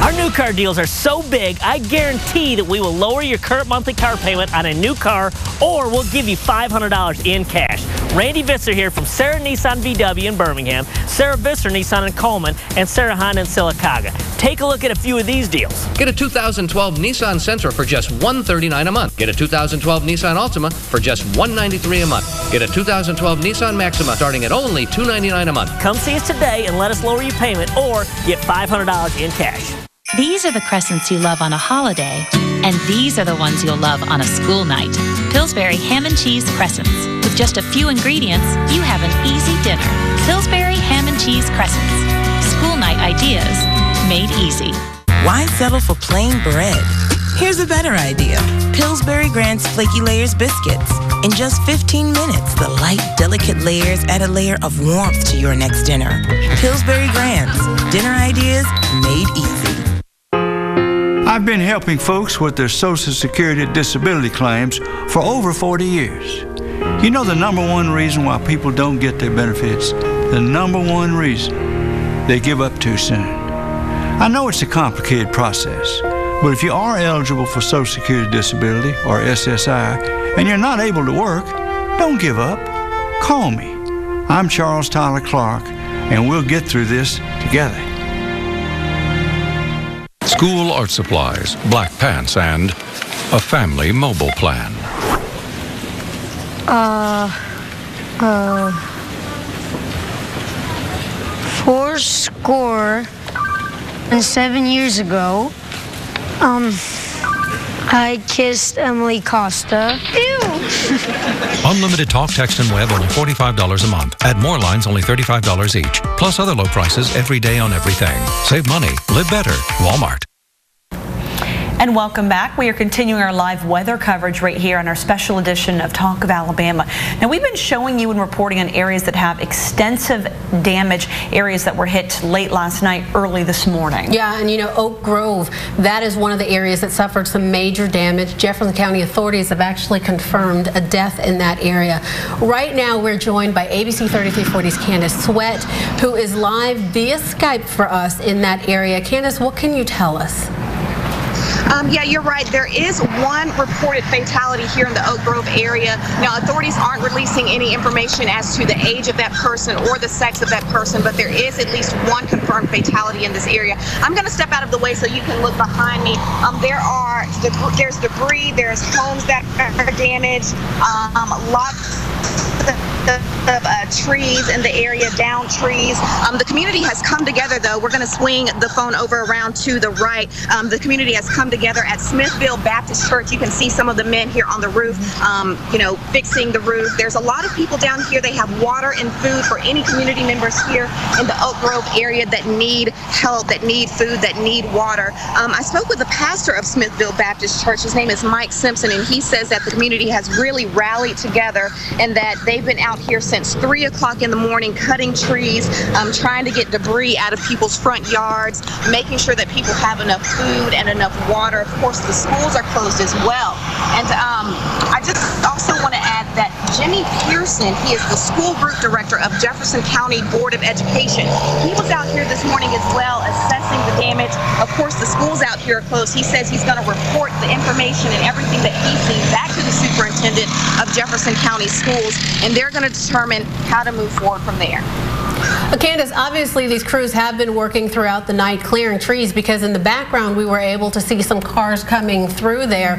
Our new car deals are so big, I guarantee that we will lower your current monthly car payment on a new car, or we'll give you $500 in cash. Randy Visser here from Sarah Nissan VW in Birmingham, Sarah Visser Nissan in Coleman, and Sarah Honda in Sylacauga. Take a look at a few of these deals. Get a 2012 Nissan Sentra for just $139 a month. Get a 2012 Nissan Altima for just $193 a month. Get a 2012 Nissan Maxima starting at only $299 a month. Come see us today and let us lower your payment, or get $500 in cash. These are the crescents you love on a holiday, and these are the ones you'll love on a school night. Pillsbury ham and cheese crescents. With just a few ingredients, you have an easy dinner. Pillsbury ham and cheese crescents. School night ideas made easy. Why settle for plain bread? Here's a better idea. Pillsbury Grand's Flaky Layers biscuits. In just 15 minutes, the light, delicate layers add a layer of warmth to your next dinner. Pillsbury Grand's. Dinner ideas made easy. I've been helping folks with their Social Security disability claims for over 40 years. You know the number one reason why people don't get their benefits? The number one reason? They give up too soon. I know it's a complicated process, but if you are eligible for Social Security disability, or SSI, and you're not able to work, don't give up. Call me. I'm Charles Tyler Clark, and we'll get through this together. School art supplies, black pants, and a family mobile plan. 4 and 7 years ago, I kissed Emily Costa. Ew! Unlimited talk, text, and web, only $45 a month. Add more lines, only $35 each. Plus other low prices every day on everything. Save money. Live better. Walmart. And welcome back. We are continuing our live weather coverage right here on our special edition of Talk of Alabama. Now, we've been showing you and reporting on areas that have extensive damage, areas that were hit late last night, early this morning. Yeah, and you know, Oak Grove, that is one of the areas that suffered some major damage. Jefferson County authorities have actually confirmed a death in that area. Right now, we're joined by ABC 3340's Candace Sweat, who is live via Skype for us in that area. Candace, what can you tell us? Yeah, you're right. There is one reported fatality here in the Oak Grove area. Now, authorities aren't releasing any information as to the age of that person or the sex of that person, but there is at least one confirmed fatality in this area. I'm going to step out of the way so you can look behind me. There's debris, there's homes that are damaged, lots of trees in the area, down trees. The community has come together, though. We're going to swing the phone over around to the right. The community has come together at Smithville Baptist Church. You can see some of the men here on the roof, fixing the roof. There's a lot of people down here. They have water and food for any community members here in the Oak Grove area that need help, that need food, that need water. I spoke with the pastor of Smithville Baptist Church. His name is Mike Simpson, and he says that the community has really rallied together and that they've been out here since 3 o'clock in the morning cutting trees, trying to get debris out of people's front yards, making sure that people have enough food and enough water. Of course, the schools are closed as well. And I just also want to add that Jimmy Pearson, he is the school group director of Jefferson County Board of Education. He was out here this morning as well, assessing the damage. Of course, the schools out here are closed. He says he's going to report the information and everything that he sees back to the superintendent of Jefferson County Schools, and they're going to determine how to move forward from there. Candace, obviously these crews have been working throughout the night clearing trees, because in the background we were able to see some cars coming through there.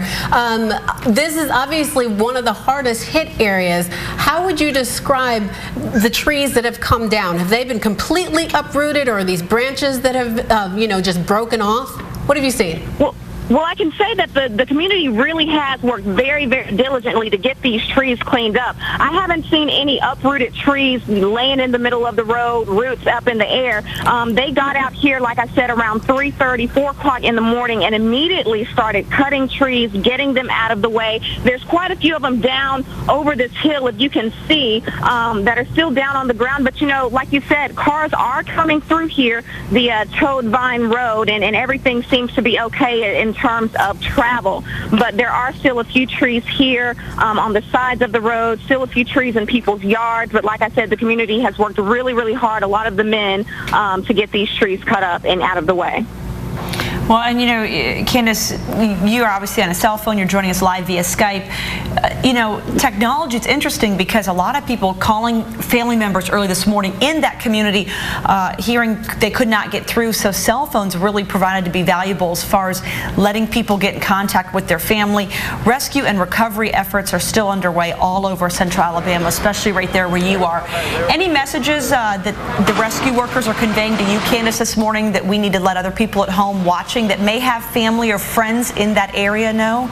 This is obviously one of the hardest hit areas. How would you describe the trees that have come down? Have they been completely uprooted, or are these branches that have just broken off? What have you seen? Well, I can say that the community really has worked very, very diligently to get these trees cleaned up. I haven't seen any uprooted trees laying in the middle of the road, roots up in the air. They got out here, like I said, around 3:30, 4 o'clock in the morning, and immediately started cutting trees, getting them out of the way. There's quite a few of them down over this hill, if you can see, that are still down on the ground. But, like you said, cars are coming through here, the Toad Vine Road, and everything seems to be okay in terms of travel. But there are still a few trees here on the sides of the road, still a few trees in people's yards. But like I said, the community has worked really, really hard, a lot of the men, to get these trees cut up and out of the way. Well, and Candace, you are obviously on a cell phone. You're joining us live via Skype. Technology, it's interesting because a lot of people calling family members early this morning in that community, hearing they could not get through. So cell phones really provided to be valuable as far as letting people get in contact with their family. Rescue and recovery efforts are still underway all over central Alabama, especially right there where you are. Any messages that the rescue workers are conveying to you, Candace, this morning that we need to let other people at home watching that may have family or friends in that area know?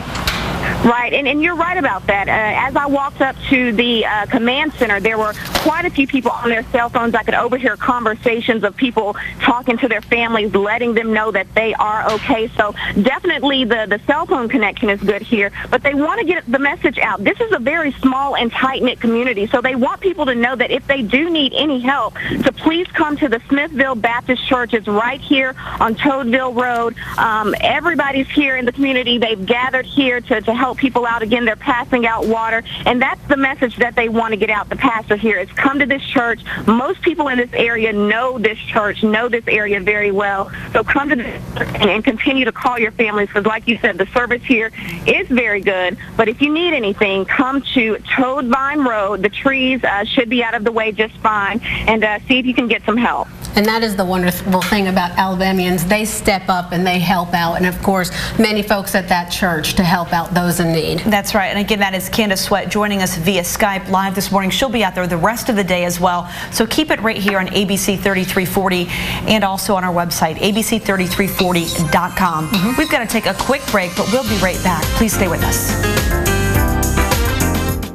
Right, and you're right about that. As I walked up to the command center, there were quite a few people on their cell phones. I could overhear conversations of people talking to their families, letting them know that they are okay. So definitely the cell phone connection is good here, but they want to get the message out. This is a very small and tight-knit community, so they want people to know that if they do need any help, to please come to the Smithville Baptist Church. It's right here on Toadville Road. Everybody's here in the community. They've gathered here to help people out. Again, they're passing out water, and that's the message that they want to get out. The pastor here is come to this church. Most people in this area know this church, know this area very well. So come to this church and continue to call your families, because like you said, the service here is very good. But if you need anything, come to Toad Vine Road. The trees should be out of the way just fine, and see if you can get some help. And that is the wonderful thing about Alabamians. They step up and they help out. And of course, many folks at that church to help out those in need. That's right. And again, that is Candace Sweat joining us via Skype live this morning. She'll be out there the rest of the day as well. So keep it right here on ABC 3340 and also on our website, abc3340.com. We've got to take a quick break, but we'll be right back. Please stay with us.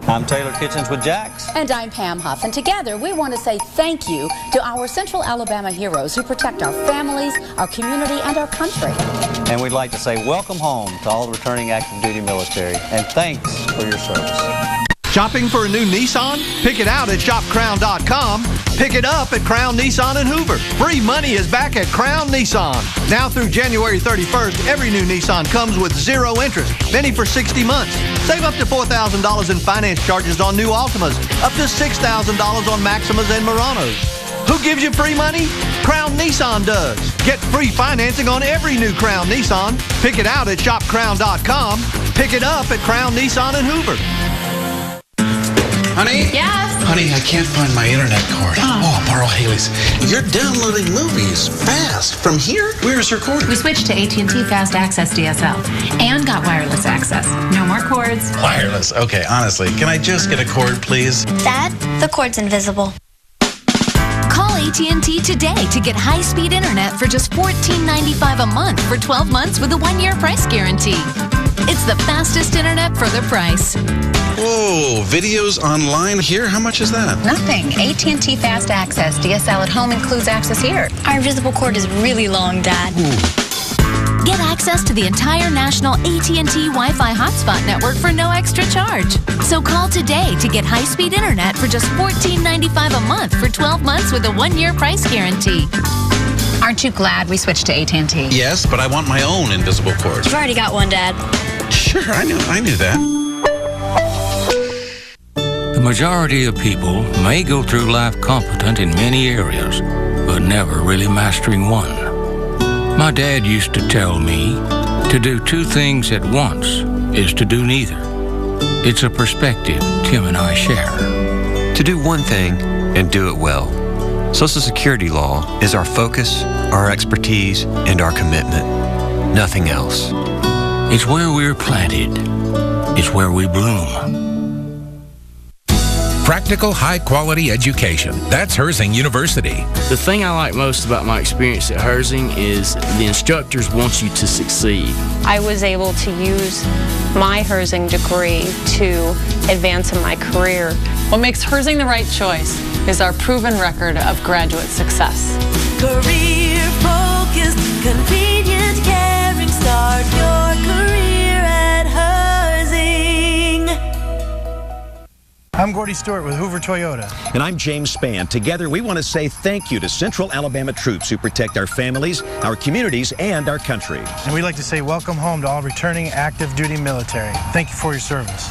I'm Taylor Kitchens with Jax. And I'm Pam Huff. And together we want to say thank you to our Central Alabama heroes who protect our families, our community, and our country. And we'd like to say welcome home to all the returning active duty military. And thanks for your service. Shopping for a new Nissan? Pick it out at shopcrown.com. Pick it up at Crown Nissan in Hoover. Free money is back at Crown Nissan. Now through January 31st, every new Nissan comes with 0 interest, many for 60 months. Save up to $4,000 in finance charges on new Altimas, up to $6,000 on Maximas and Muranos. Who gives you free money? Crown Nissan does. Get free financing on every new Crown Nissan. Pick it out at shopcrown.com. Pick it up at Crown Nissan in Hoover. Honey? Yes? Honey, I can't find my internet cord. Oh, I'll borrow Haley's. You're downloading movies fast. From here? Where's her cord? We switched to AT&T Fast Access DSL and got wireless access. No more cords. Wireless. Okay, honestly, can I just get a cord, please? Dad, the cord's invisible. Call AT&T today to get high-speed internet for just $14.95 a month for 12 months with a 1-year price guarantee. It's the fastest internet for the price. Whoa, videos online here? How much is that? Nothing. AT&T Fast Access DSL at home includes access here. Our invisible cord is really long, Dad. Get access to the entire national AT&T Wi-Fi hotspot network for no extra charge. So call today to get high-speed internet for just $14.95 a month for 12 months with a 1-year price guarantee. Aren't you glad we switched to AT&T? Yes, but I want my own invisible cord. You've already got one, Dad. Sure, I knew that. The majority of people may go through life competent in many areas, but never really mastering one. My dad used to tell me to do 2 things at once is to do neither. It's a perspective Tim and I share. To do one thing and do it well. Social Security law is our focus, our expertise, and our commitment. Nothing else. It's where we're planted. It's where we bloom. Practical, high-quality education. That's Herzing University. The thing I like most about my experience at Herzing is the instructors want you to succeed. I was able to use my Herzing degree to advance in my career. What makes Herzing the right choice is our proven record of graduate success. Career-focused, convenient, caring. Start your career at Herzing. I'm Gordy Stewart with Hoover Toyota. And I'm James Spann. Together, we want to say thank you to Central Alabama troops who protect our families, our communities, and our country. And we'd like to say welcome home to all returning active duty military. Thank you for your service.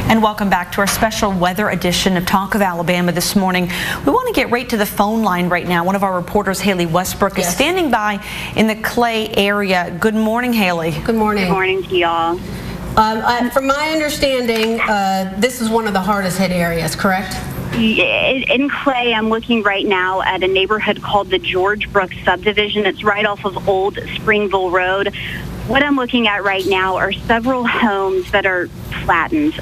And welcome back to our special weather edition of Talk of Alabama this morning. We want to get right to the phone line right now. One of our reporters, Haley Westbrook, is standing by in the Clay area. Good morning, Haley. Good morning. Good morning to y'all. From my understanding, this is one of the hardest hit areas, correct? In Clay, I'm looking right now at a neighborhood called the George Brooks subdivision. It's right off of Old Springville Road. What I'm looking at right now are several homes that are flattened.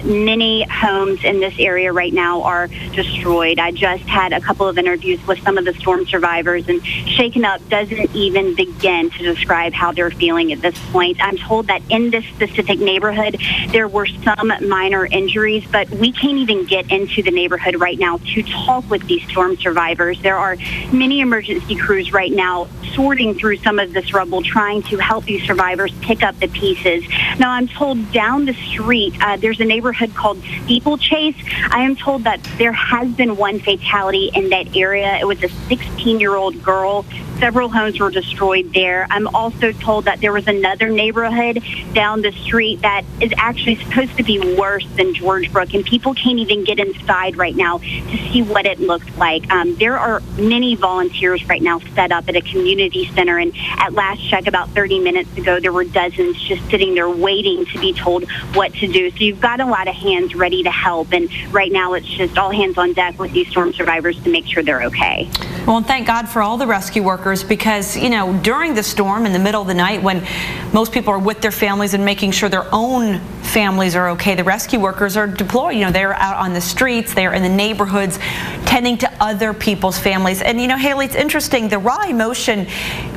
Many homes in this area right now are destroyed. I just had a couple of interviews with some of the storm survivors, and Shaken Up doesn't even begin to describe how they're feeling at this point. I'm told that in this specific neighborhood, there were some minor injuries, but we can't even get into the neighborhood right now to talk with these storm survivors. There are many emergency crews right now sorting through some of this rubble, trying to help these survivors pick up the pieces. Now, I'm told down the street, there's a neighborhood called Steeplechase. I am told that there has been one fatality in that area. It was a 16-year-old girl several homes were destroyed there. I'm also told that there was another neighborhood down the street that is actually supposed to be worse than George Brook, and people can't even get inside right now to see what it looks like. There are many volunteers right now set up at a community center, and at last check, about 30 minutes ago, there were dozens just sitting there waiting to be told what to do. So you've got a lot of hands ready to help, and right now it's just all hands on deck with these storm survivors to make sure they're okay. Well, and thank God for all the rescue workers, because, you know, during the storm in the middle of the night when most people are with their families and making sure their own families are okay, the rescue workers are deployed. You know, they're out on the streets, they're in the neighborhoods, tending to other people's families. And, you know, Haley, it's interesting, the raw emotion,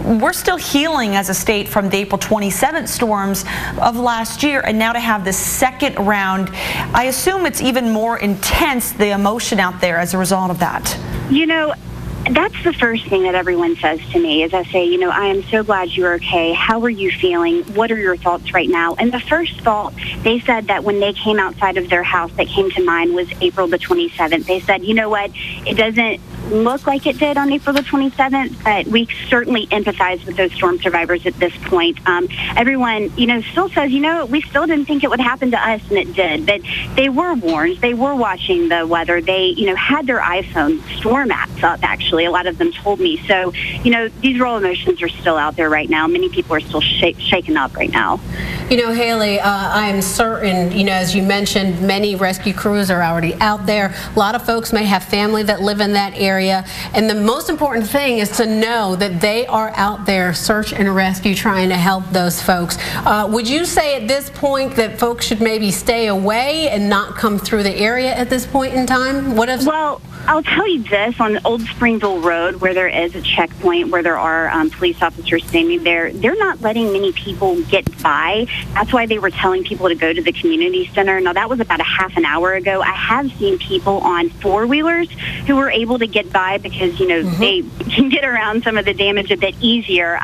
we're still healing as a state from the April 27th storms of last year, and now to have the second round, I assume it's even more intense, the emotion out there as a result of that. You know, that's the first thing that everyone says to me is I say, you know, I am so glad you're okay. How are you feeling? What are your thoughts right now? And the first thought, they said that when they came outside of their house that came to mind was April the 27th. They said, you know what, it doesn't look like it did on April the 27th, but we certainly empathize with those storm survivors at this point. Everyone, you know, still says, you know, we still didn't think it would happen to us, and it did. But they were warned. They were watching the weather. They, you know, had their iPhone storm apps up, actually. A lot of them told me. So, you know, these raw emotions are still out there right now. Many people are still shaken up right now. You know, Haley, I am certain, you know, as you mentioned, many rescue crews are already out there. A lot of folks may have family that live in that area. And the most important thing is to know that they are out there search and rescue trying to help those folks. Would you say at this point that folks should maybe stay away and not come through the area at this point in time? Well, I'll tell you this, on Old Springville Road, where there is a checkpoint, where there are police officers standing there, they're not letting many people get by. That's why they were telling people to go to the community center. Now, that was about a half an hour ago. I have seen people on four-wheelers who were able to get by because, you know, they can get around some of the damage a bit easier.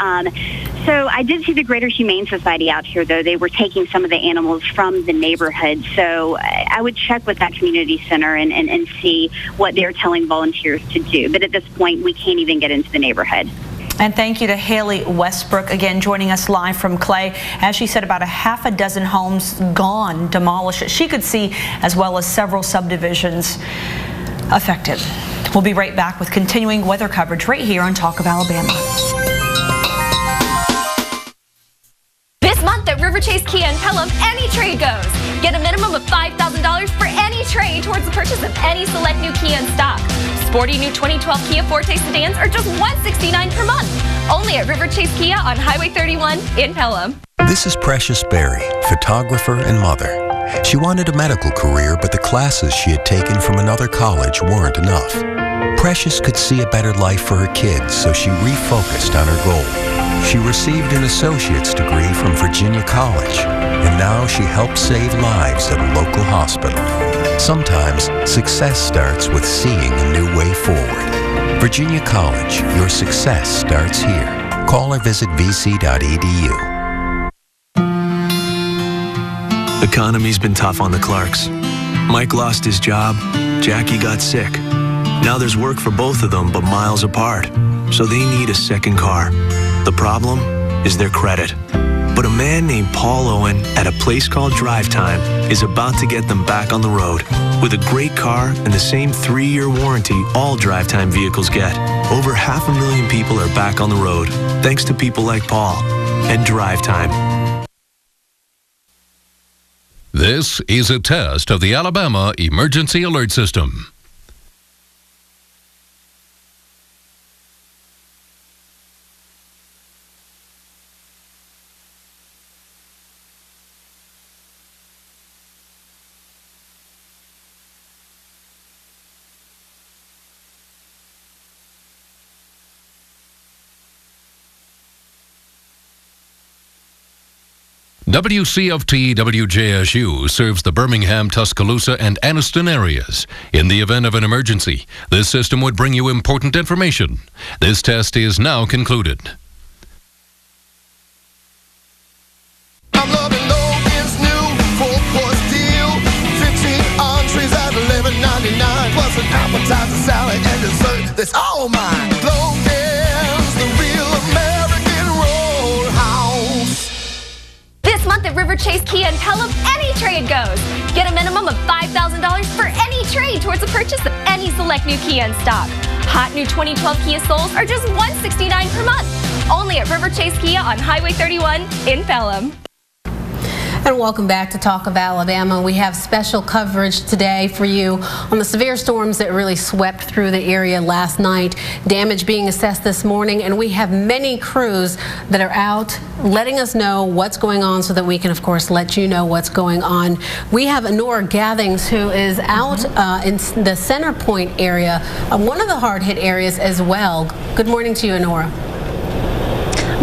So I did see the Greater Humane Society out here, though. They were taking some of the animals from the neighborhood. So I would check with that community center and see what they're telling volunteers to do. But at this point, we can't even get into the neighborhood. And thank you to Haley Westbrook, again, joining us live from Clay. As she said, about a half a dozen homes gone, demolished, she could see, as well as several subdivisions affected. We'll be right back with continuing weather coverage right here on Talk of Alabama. This month at River Chase Kia in Pelham, any trade goes. Get a minimum of $5,000 for any trade towards the purchase of any select new Kia in stock. Sporty new 2012 Kia Forte sedans are just $169 per month. Only at River Chase Kia on Highway 31 in Pelham. This is Precious Berry, photographer and mother. She wanted a medical career, but the classes she had taken from another college weren't enough. Precious could see a better life for her kids, so she refocused on her goal. She received an associate's degree from Virginia College, and now she helps save lives at a local hospital. Sometimes success starts with seeing a new way forward. Virginia College, your success starts here. Call or visit vc.edu. The economy's been tough on the Clarks. Mike lost his job, Jackie got sick. Now there's work for both of them, but miles apart. So they need a second car. The problem is their credit. But a man named Paul Owen at a place called Drive Time is about to get them back on the road. With a great car and the same 3-year warranty all Drive Time vehicles get. Over 500,000 people are back on the road, thanks to people like Paul and Drive Time. This is a test of the Alabama Emergency Alert System. WCFT WJSU serves the Birmingham, Tuscaloosa, and Anniston areas. In the event of an emergency, this system would bring you important information. This test is now concluded. I'm loving Logan's new full-course deal. 15 entrees at $11.99, plus an appetizer, salad, and dessert. That's all mine. Logan's, the real trade goes. Get a minimum of $5,000 for any trade towards the purchase of any select new Kia in stock. Hot new 2012 Kia Souls are just $169 per month. Only at River Chase Kia on Highway 31 in Pelham. And welcome back to Talk of Alabama. We have special coverage today for you on the severe storms that really swept through the area last night. Damage being assessed this morning, and we have many crews that are out letting us know what's going on so that we can, of course, let you know what's going on. We have Nora Gathings, who is out in the Center Point area, one of the hard-hit areas as well. Good morning to you, Nora.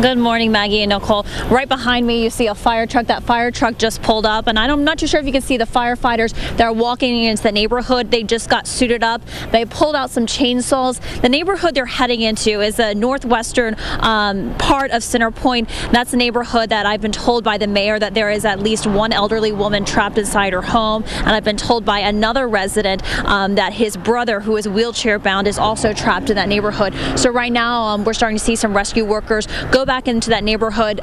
Good morning, Maggie and Nicole. Right behind me, you see a fire truck. That fire truck just pulled up, and I'm not too sure if you can see the firefighters that are walking into the neighborhood. They just got suited up. They pulled out some chainsaws. The neighborhood they're heading into is the northwestern part of Center Point. That's the neighborhood that I've been told by the mayor that there is at least one elderly woman trapped inside her home, and I've been told by another resident that his brother, who is wheelchair bound, is also trapped in that neighborhood. So right now, we're starting to see some rescue workers go back into that neighborhood.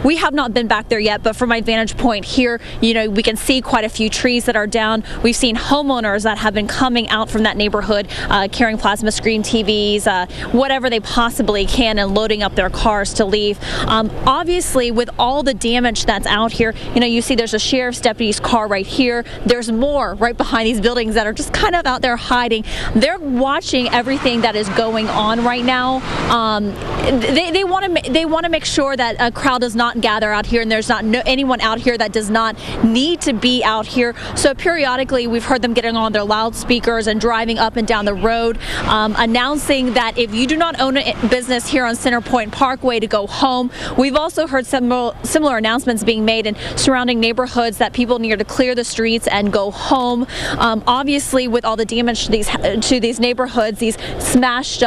We have not been back there yet, but from my vantage point here, you know, we can see quite a few trees that are down. We've seen homeowners that have been coming out from that neighborhood carrying plasma screen TVs, whatever they possibly can, and loading up their cars to leave. Obviously, with all the damage that's out here, you know, you see there's a sheriff's deputy's car right here. There's more right behind these buildings that are just kind of out there hiding. They're watching everything that is going on right now. They want to make sure that a crowd does not gather out here, and there's not anyone out here that does not need to be out here. So periodically we've heard them getting on their loudspeakers and driving up and down the road, announcing that if you do not own a business here on Center Point Parkway, to go home. We've also heard similar announcements being made in surrounding neighborhoods that people need to clear the streets and go home. Obviously, with all the damage to these neighborhoods, these smashed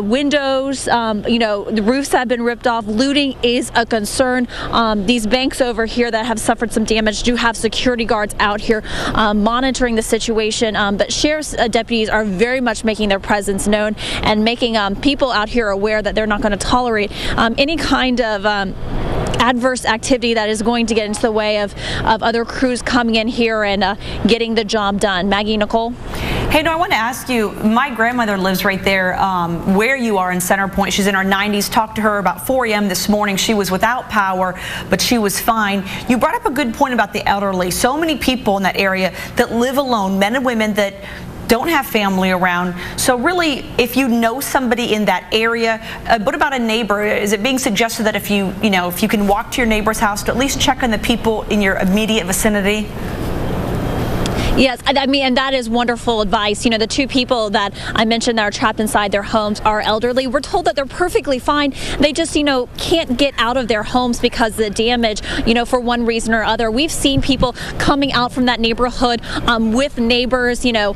windows, you know, the roofs have been ripped off. Looting is a concern. These banks over here that have suffered some damage do have security guards out here monitoring the situation, but sheriff's deputies are very much making their presence known and making people out here aware that they're not going to tolerate any kind of adverse activity that is going to get into the way of other crews coming in here and getting the job done. Maggie, Nicole? Hey, no, I want to ask you, my grandmother lives right there where you are in Center Point. She's in her 90s. Talked to her about 4 a.m. this morning. She was without power, but she was fine. You brought up a good point about the elderly. So many people in that area that live alone, men and women that don't have family around. So really, if you know somebody in that area, what about a neighbor? Is it being suggested that if you can walk to your neighbor's house, to at least check on the people in your immediate vicinity? Yes, I mean, and that is wonderful advice. You know, the two people that I mentioned that are trapped inside their homes are elderly. We're told that they're perfectly fine. They just, you know, can't get out of their homes because of the damage, you know, for one reason or other. We've seen people coming out from that neighborhood with neighbors, you know,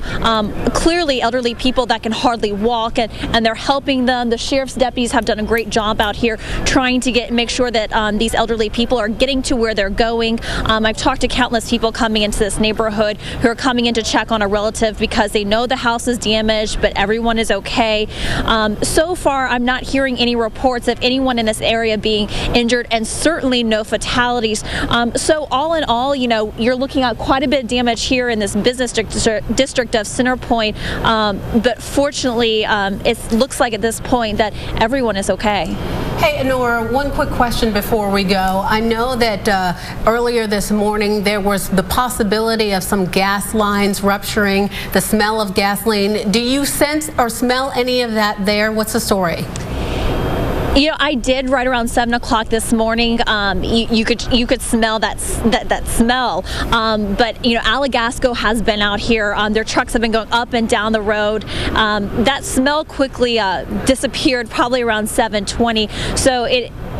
clearly elderly people that can hardly walk, and they're helping them. The sheriff's deputies have done a great job out here trying to make sure that these elderly people are getting to where they're going. I've talked to countless people coming into this neighborhood who are coming in to check on a relative because they know the house is damaged, but everyone is okay. So far, I'm not hearing any reports of anyone in this area being injured, and certainly no fatalities. So all in all, you know, you're looking at quite a bit of damage here in this business district of Center Point, but fortunately, it looks like at this point that everyone is okay. Hey, Nora, one quick question before we go. I know that earlier this morning there was the possibility of some gas lines rupturing, the smell of gasoline. Do you sense or smell any of that there? What's the story? You know, I did right around 7 o'clock this morning. You could smell that smell. But you know, Alagasco has been out here. Their trucks have been going up and down the road. That smell quickly disappeared probably around 7:20. So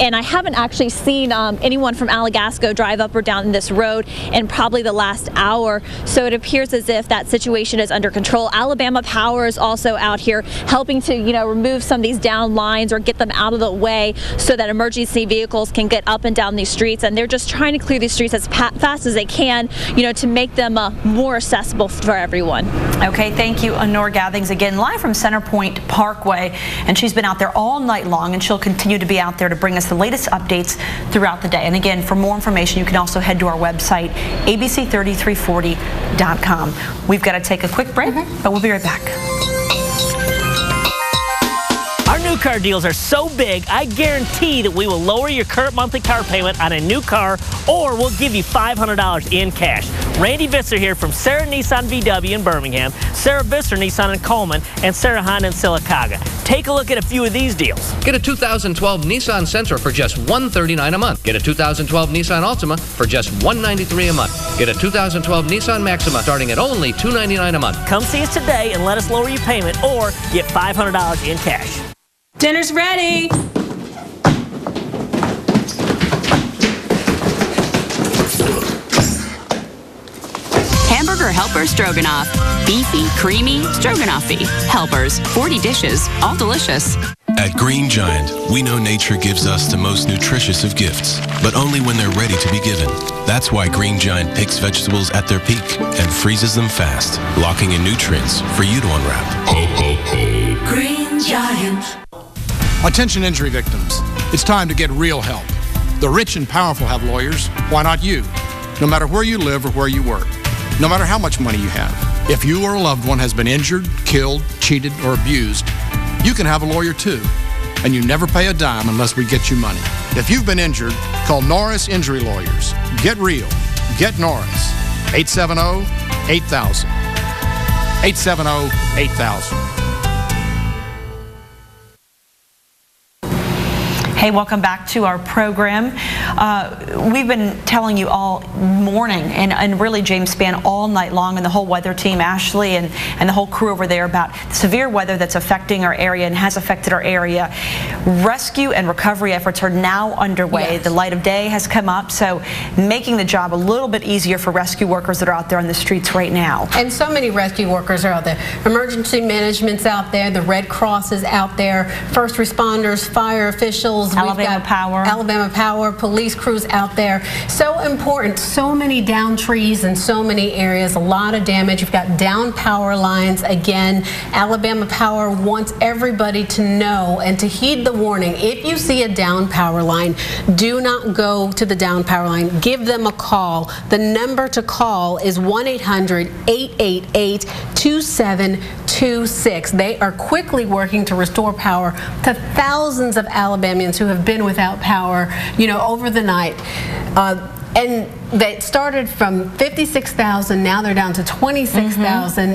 and I haven't actually seen anyone from Alagasco drive up or down this road in probably the last hour. So it appears as if that situation is under control. Alabama Power is also out here helping to, you know, remove some of these down lines or get them out of the way so that emergency vehicles can get up and down these streets. And they're just trying to clear these streets as fast as they can, you know, to make them more accessible for everyone. Okay, thank you, Nora Gathings, again live from Center Point Parkway, and she's been out there all night long, and she'll continue to be out there to bring us the latest updates throughout the day. And again, for more information, you can also head to our website, abc3340.com. We've got to take a quick break, but we'll be right back. Our new car deals are so big, I guarantee that we will lower your current monthly car payment on a new car, or we'll give you $500 in cash. Randy Visser here from Sarah Nissan VW in Birmingham, Sarah Visser Nissan in Coleman, and Sarah Honda in Sylacauga. Take a look at a few of these deals. Get a 2012 Nissan Sentra for just $139 a month. Get a 2012 Nissan Altima for just $193 a month. Get a 2012 Nissan Maxima starting at only $299 a month. Come see us today and let us lower your payment, or get $500 in cash. Dinner's ready. Hamburger Helper Stroganoff. Beefy, creamy, stroganoffy. Helpers, 40 dishes, all delicious. At Green Giant, we know nature gives us the most nutritious of gifts, but only when they're ready to be given. That's why Green Giant picks vegetables at their peak and freezes them fast, locking in nutrients for you to unwrap. Ho, ho, ho. Green Giant. Attention injury victims, it's time to get real help. The rich and powerful have lawyers, why not you? No matter where you live or where you work, no matter how much money you have. If you or a loved one has been injured, killed, cheated, or abused, you can have a lawyer too. And you never pay a dime unless we get you money. If you've been injured, call Norris Injury Lawyers. Get real. Get Norris. 870-8000. 870-8000. Hey, welcome back to our program. We've been telling you all morning and really, James, span all night long, and the whole weather team, Ashley and the whole crew over there, about severe weather that's affecting our area and has affected our area. Rescue and recovery efforts are now underway. Yes. The light of day has come up, so making the job a little bit easier for rescue workers that are out there on the streets right now. And so many rescue workers are out there. Emergency management's out there, the Red Cross is out there, first responders, fire officials, Alabama Power, police crews out there. So important. So many down trees in so many areas. A lot of damage. You've got down power lines. Again, Alabama Power wants everybody to know and to heed the warning. If you see a down power line, do not go to the down power line. Give them a call. The number to call is 1-800-888-2726. They are quickly working to restore power to thousands of Alabamians who have been without power, over the night. And they started from 56,000, now they're down to 26,000.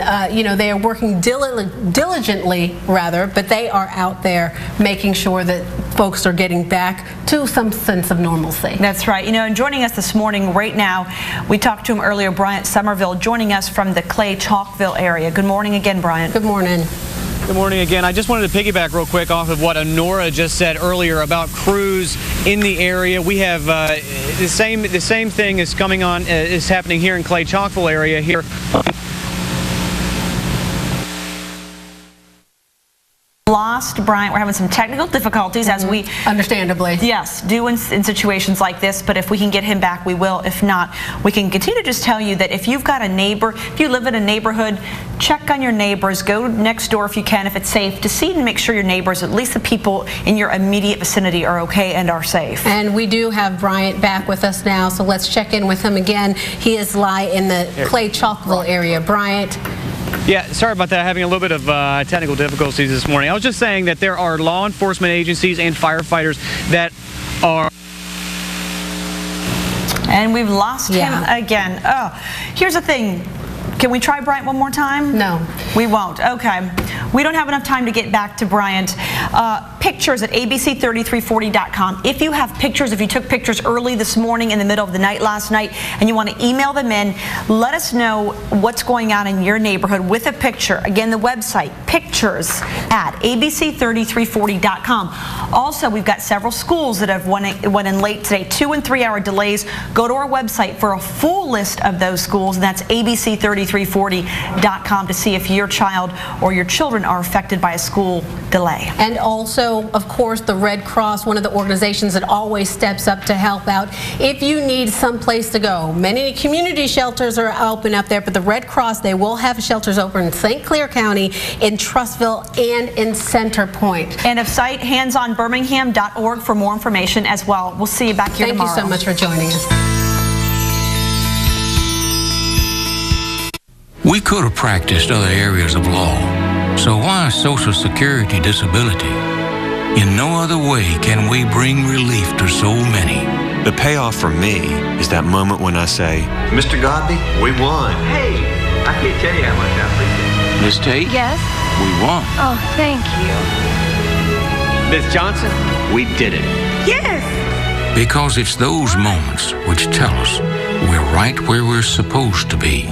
They are working diligently, but they are out there making sure that folks are getting back to some sense of normalcy. That's right. And joining us this morning right now, we talked to him earlier, Bryant Somerville, joining us from the Clay Chalkville area. Good morning again, Bryant. Good morning. Good morning again. I just wanted to piggyback real quick off of what Honora just said earlier about crews in the area. We have the same thing is coming on is happening here in Clay Chalkville area here. Lost, Bryant. We're having some technical difficulties as we understandably do in situations like this, but if we can get him back, we will. If not, we can continue to just tell you that if you've got a neighbor, if you live in a neighborhood, check on your neighbors, go next door if you can, if it's safe, to see and make sure your neighbors, at least the people in your immediate vicinity, are okay and are safe. And we do have Bryant back with us now, so let's check in with him again. He is live in the Clay Chalkville area. Bryant. Yeah, sorry about that. Having a little bit of technical difficulties this morning. I was just saying that there are law enforcement agencies and firefighters that are... And we've lost him again. Oh, here's the thing. Can we try Bryant one more time? No. We won't. Okay. We don't have enough time to get back to Bryant. Pictures at abc3340.com. If you have pictures, if you took pictures early this morning, in the middle of the night last night, and you want to email them in, let us know what's going on in your neighborhood with a picture. Again, the website, pictures at abc3340.com. Also, we've got several schools that have went in late today, 2- and 3-hour delays. Go to our website for a full list of those schools, and that's abc3340.com to see if your child or your children are affected by a school delay. And also also, of course, the Red Cross, one of the organizations that always steps up to help out. If you need some place to go, many community shelters are open up there, but the Red Cross, they will have shelters open in St. Clair County, in Trussville, and in Center Point. And of site, handsonbirmingham.org for more information as well. We'll see you back here tomorrow. Thank you so much for joining us. We could have practiced other areas of law, so why Social Security disability? In no other way can we bring relief to so many. The payoff for me is that moment when I say, Mr. Godby, we won. Hey, I can't tell you how much I appreciate it. Miss Tate? Yes? We won. Oh, thank you. Miss Johnson, we did it. Yes! Because it's those moments which tell us we're right where we're supposed to be.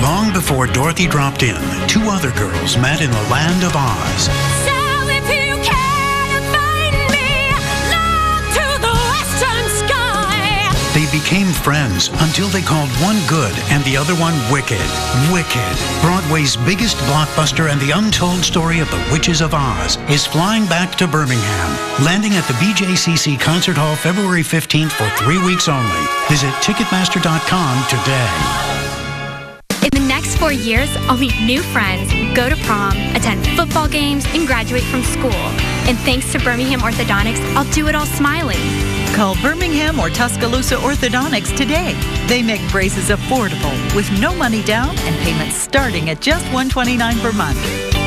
Long before Dorothy dropped in, two other girls met in the land of Oz. So if you can find me, look to the western sky. They became friends until they called one good and the other one wicked. Wicked. Broadway's biggest blockbuster and the untold story of the Witches of Oz is flying back to Birmingham, landing at the BJCC Concert Hall February 15th for 3 weeks only. Visit Ticketmaster.com today. In the next 4 years, I'll meet new friends, go to prom, attend football games, and graduate from school. And thanks to Birmingham Orthodontics, I'll do it all smiling. Call Birmingham or Tuscaloosa Orthodontics today. They make braces affordable with no money down and payments starting at just $129 per month.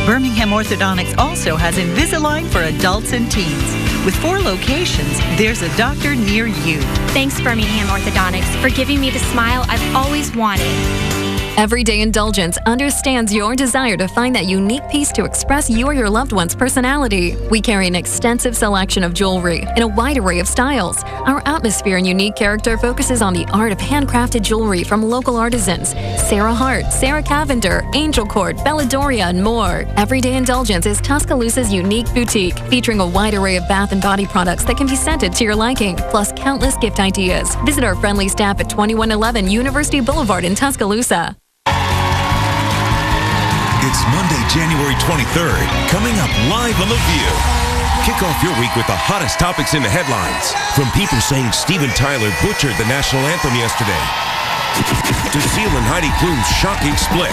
Birmingham Orthodontics also has Invisalign for adults and teens. With 4 locations, there's a doctor near you. Thanks, Birmingham Orthodontics, for giving me the smile I've always wanted. Everyday Indulgence understands your desire to find that unique piece to express you or your loved one's personality. We carry an extensive selection of jewelry in a wide array of styles. Our atmosphere and unique character focuses on the art of handcrafted jewelry from local artisans. Sarah Hart, Sarah Cavender, Angel Court, Belladoria, and more. Everyday Indulgence is Tuscaloosa's unique boutique, featuring a wide array of bath and body products that can be scented to your liking, plus countless gift ideas. Visit our friendly staff at 2111 University Boulevard in Tuscaloosa. It's Monday, January 23rd, coming up live on The View. Kick off your week with the hottest topics in the headlines. From people saying Steven Tyler butchered the national anthem yesterday, to Seal and Heidi Klum's shocking split,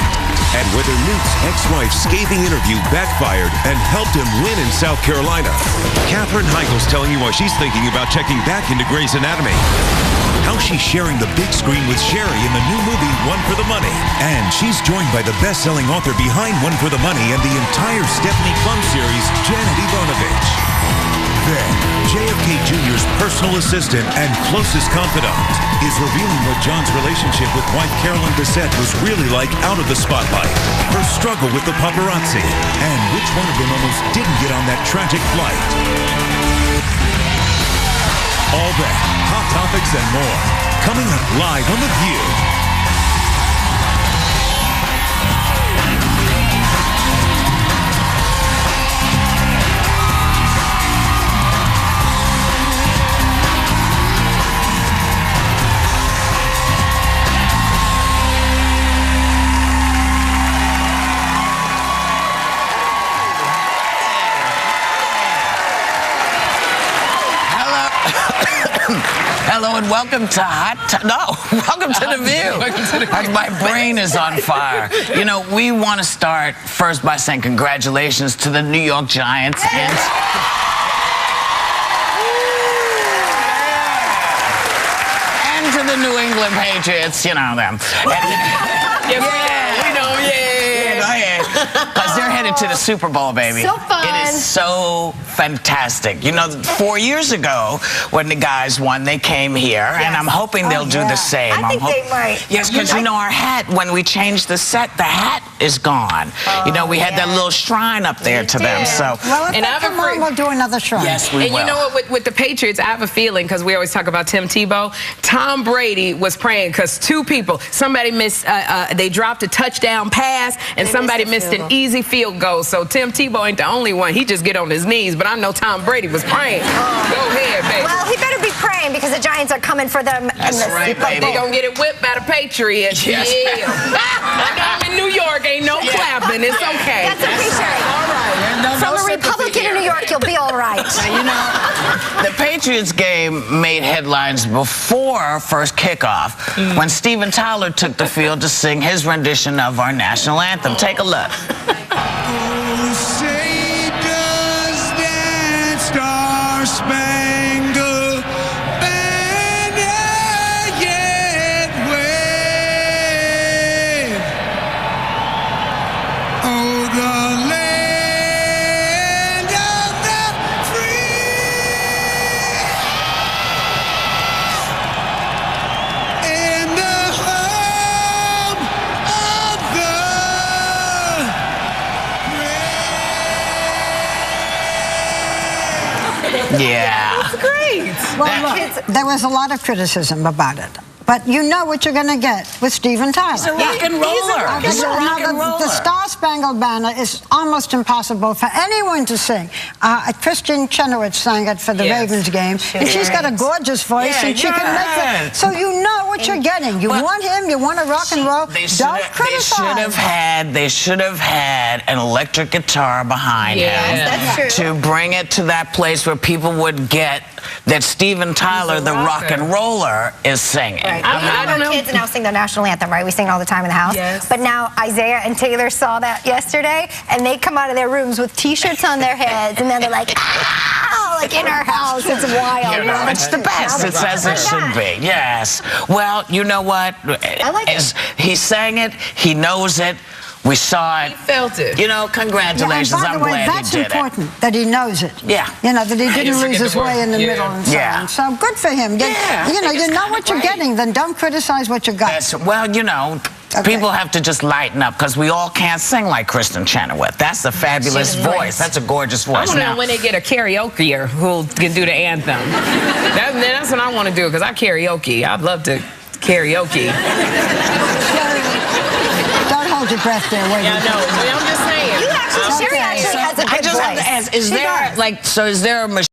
and whether Newt's ex-wife's scathing interview backfired and helped him win in South Carolina. Katherine Heigl's telling you why she's thinking about checking back into Grey's Anatomy. How she's sharing the big screen with Sherry in the new movie One for the Money. And she's joined by the best-selling author behind One for the Money and the entire Stephanie Plum series, Janet Ivanovich. Then, JFK Jr.'s personal assistant and closest confidant is revealing what John's relationship with wife Carolyn Bessette was really like out of the spotlight, her struggle with the paparazzi, and which one of them almost didn't get on that tragic flight. All that, hot topics and more, coming up live on The View. Hello and welcome to welcome to The View. My brain is on fire. You know, we want to start first by saying congratulations to the New York Giants and to the New England Patriots. You know them. Because they're headed to the Super Bowl, baby. So fun. It is so fantastic. You know, 4 years ago, when the guys won, they came here, and I'm hoping they'll do the same. I think they might. Yes, because, you know, our hat, when we changed the set, the hat is gone. You know, we had that little shrine up there to them. So, well, if they come on, we'll do another shrine. Yes, we will. And you know what, with the Patriots, I have a feeling, because we always talk about Tim Tebow, Tom Brady was praying, because 2 people, somebody missed, they dropped a touchdown pass, and somebody missed an easy field goal. So Tim Tebow ain't the only one. He just get on his knees. But I know Tom Brady was praying. Go ahead, baby. Well, he better be praying, because the Giants are coming for them. That's right, baby. They gonna get it whipped by the Patriots. Yes. Yeah. I know I'm in New York. Ain't no clapping. It's okay. That's okay, Sherry. All right. From a Republican in New York, you'll be all right. You know, the Patriots game made headlines before first kickoff when Steven Tyler took the field to sing his rendition of our national anthem. Take a look. Oh, say does that star-spangled banner yet wave? Oh, the land of the free and the home of the Yeah. That's great. Well, look, there was a lot of criticism about it. But you know what you're going to get with Steven Tyler. He's a rock and roller. He's a rock and roller. The Star-Spangled Banner is almost impossible for anyone to sing. Christian Chenoweth sang it for the Ravens game, and she's got a gorgeous voice, and she can make it. So you know what you're getting. You want him, you want to rock and roll. Don't criticize. They should have had an electric guitar behind him that's true. to bring it to that place where people would get that Steven Tyler, the rock and roller, is singing. Right. I don't know. Kids now sing the national anthem, right? We sing it all the time in the house. Yes. But now Isaiah and Taylor saw that yesterday, and they come out of their rooms with T-shirts on their heads, and then they're like, ah, like in our house. It's wild. You know, it's the best. It's as it should be. Yes. Well, you know what? I like it. He sang it. He knows it. We saw it. He felt it. You know, congratulations. Yeah, and by the way, that's important that he knows it. Yeah. You know, that he didn't lose his way in the middle and so on. So good for him. You know what you're getting, then don't criticize what you got. Well, you know, people have to just lighten up because we all can't sing like Kristen Chenoweth. That's a fabulous voice. That's a gorgeous voice. I want to know when they get a karaokeer who can do the anthem. That's what I want to do because I karaoke. I'd love to karaoke. Don't hold your breath there. Wait. Yeah, no, I'm just saying. She actually has a good voice. Is there a machine?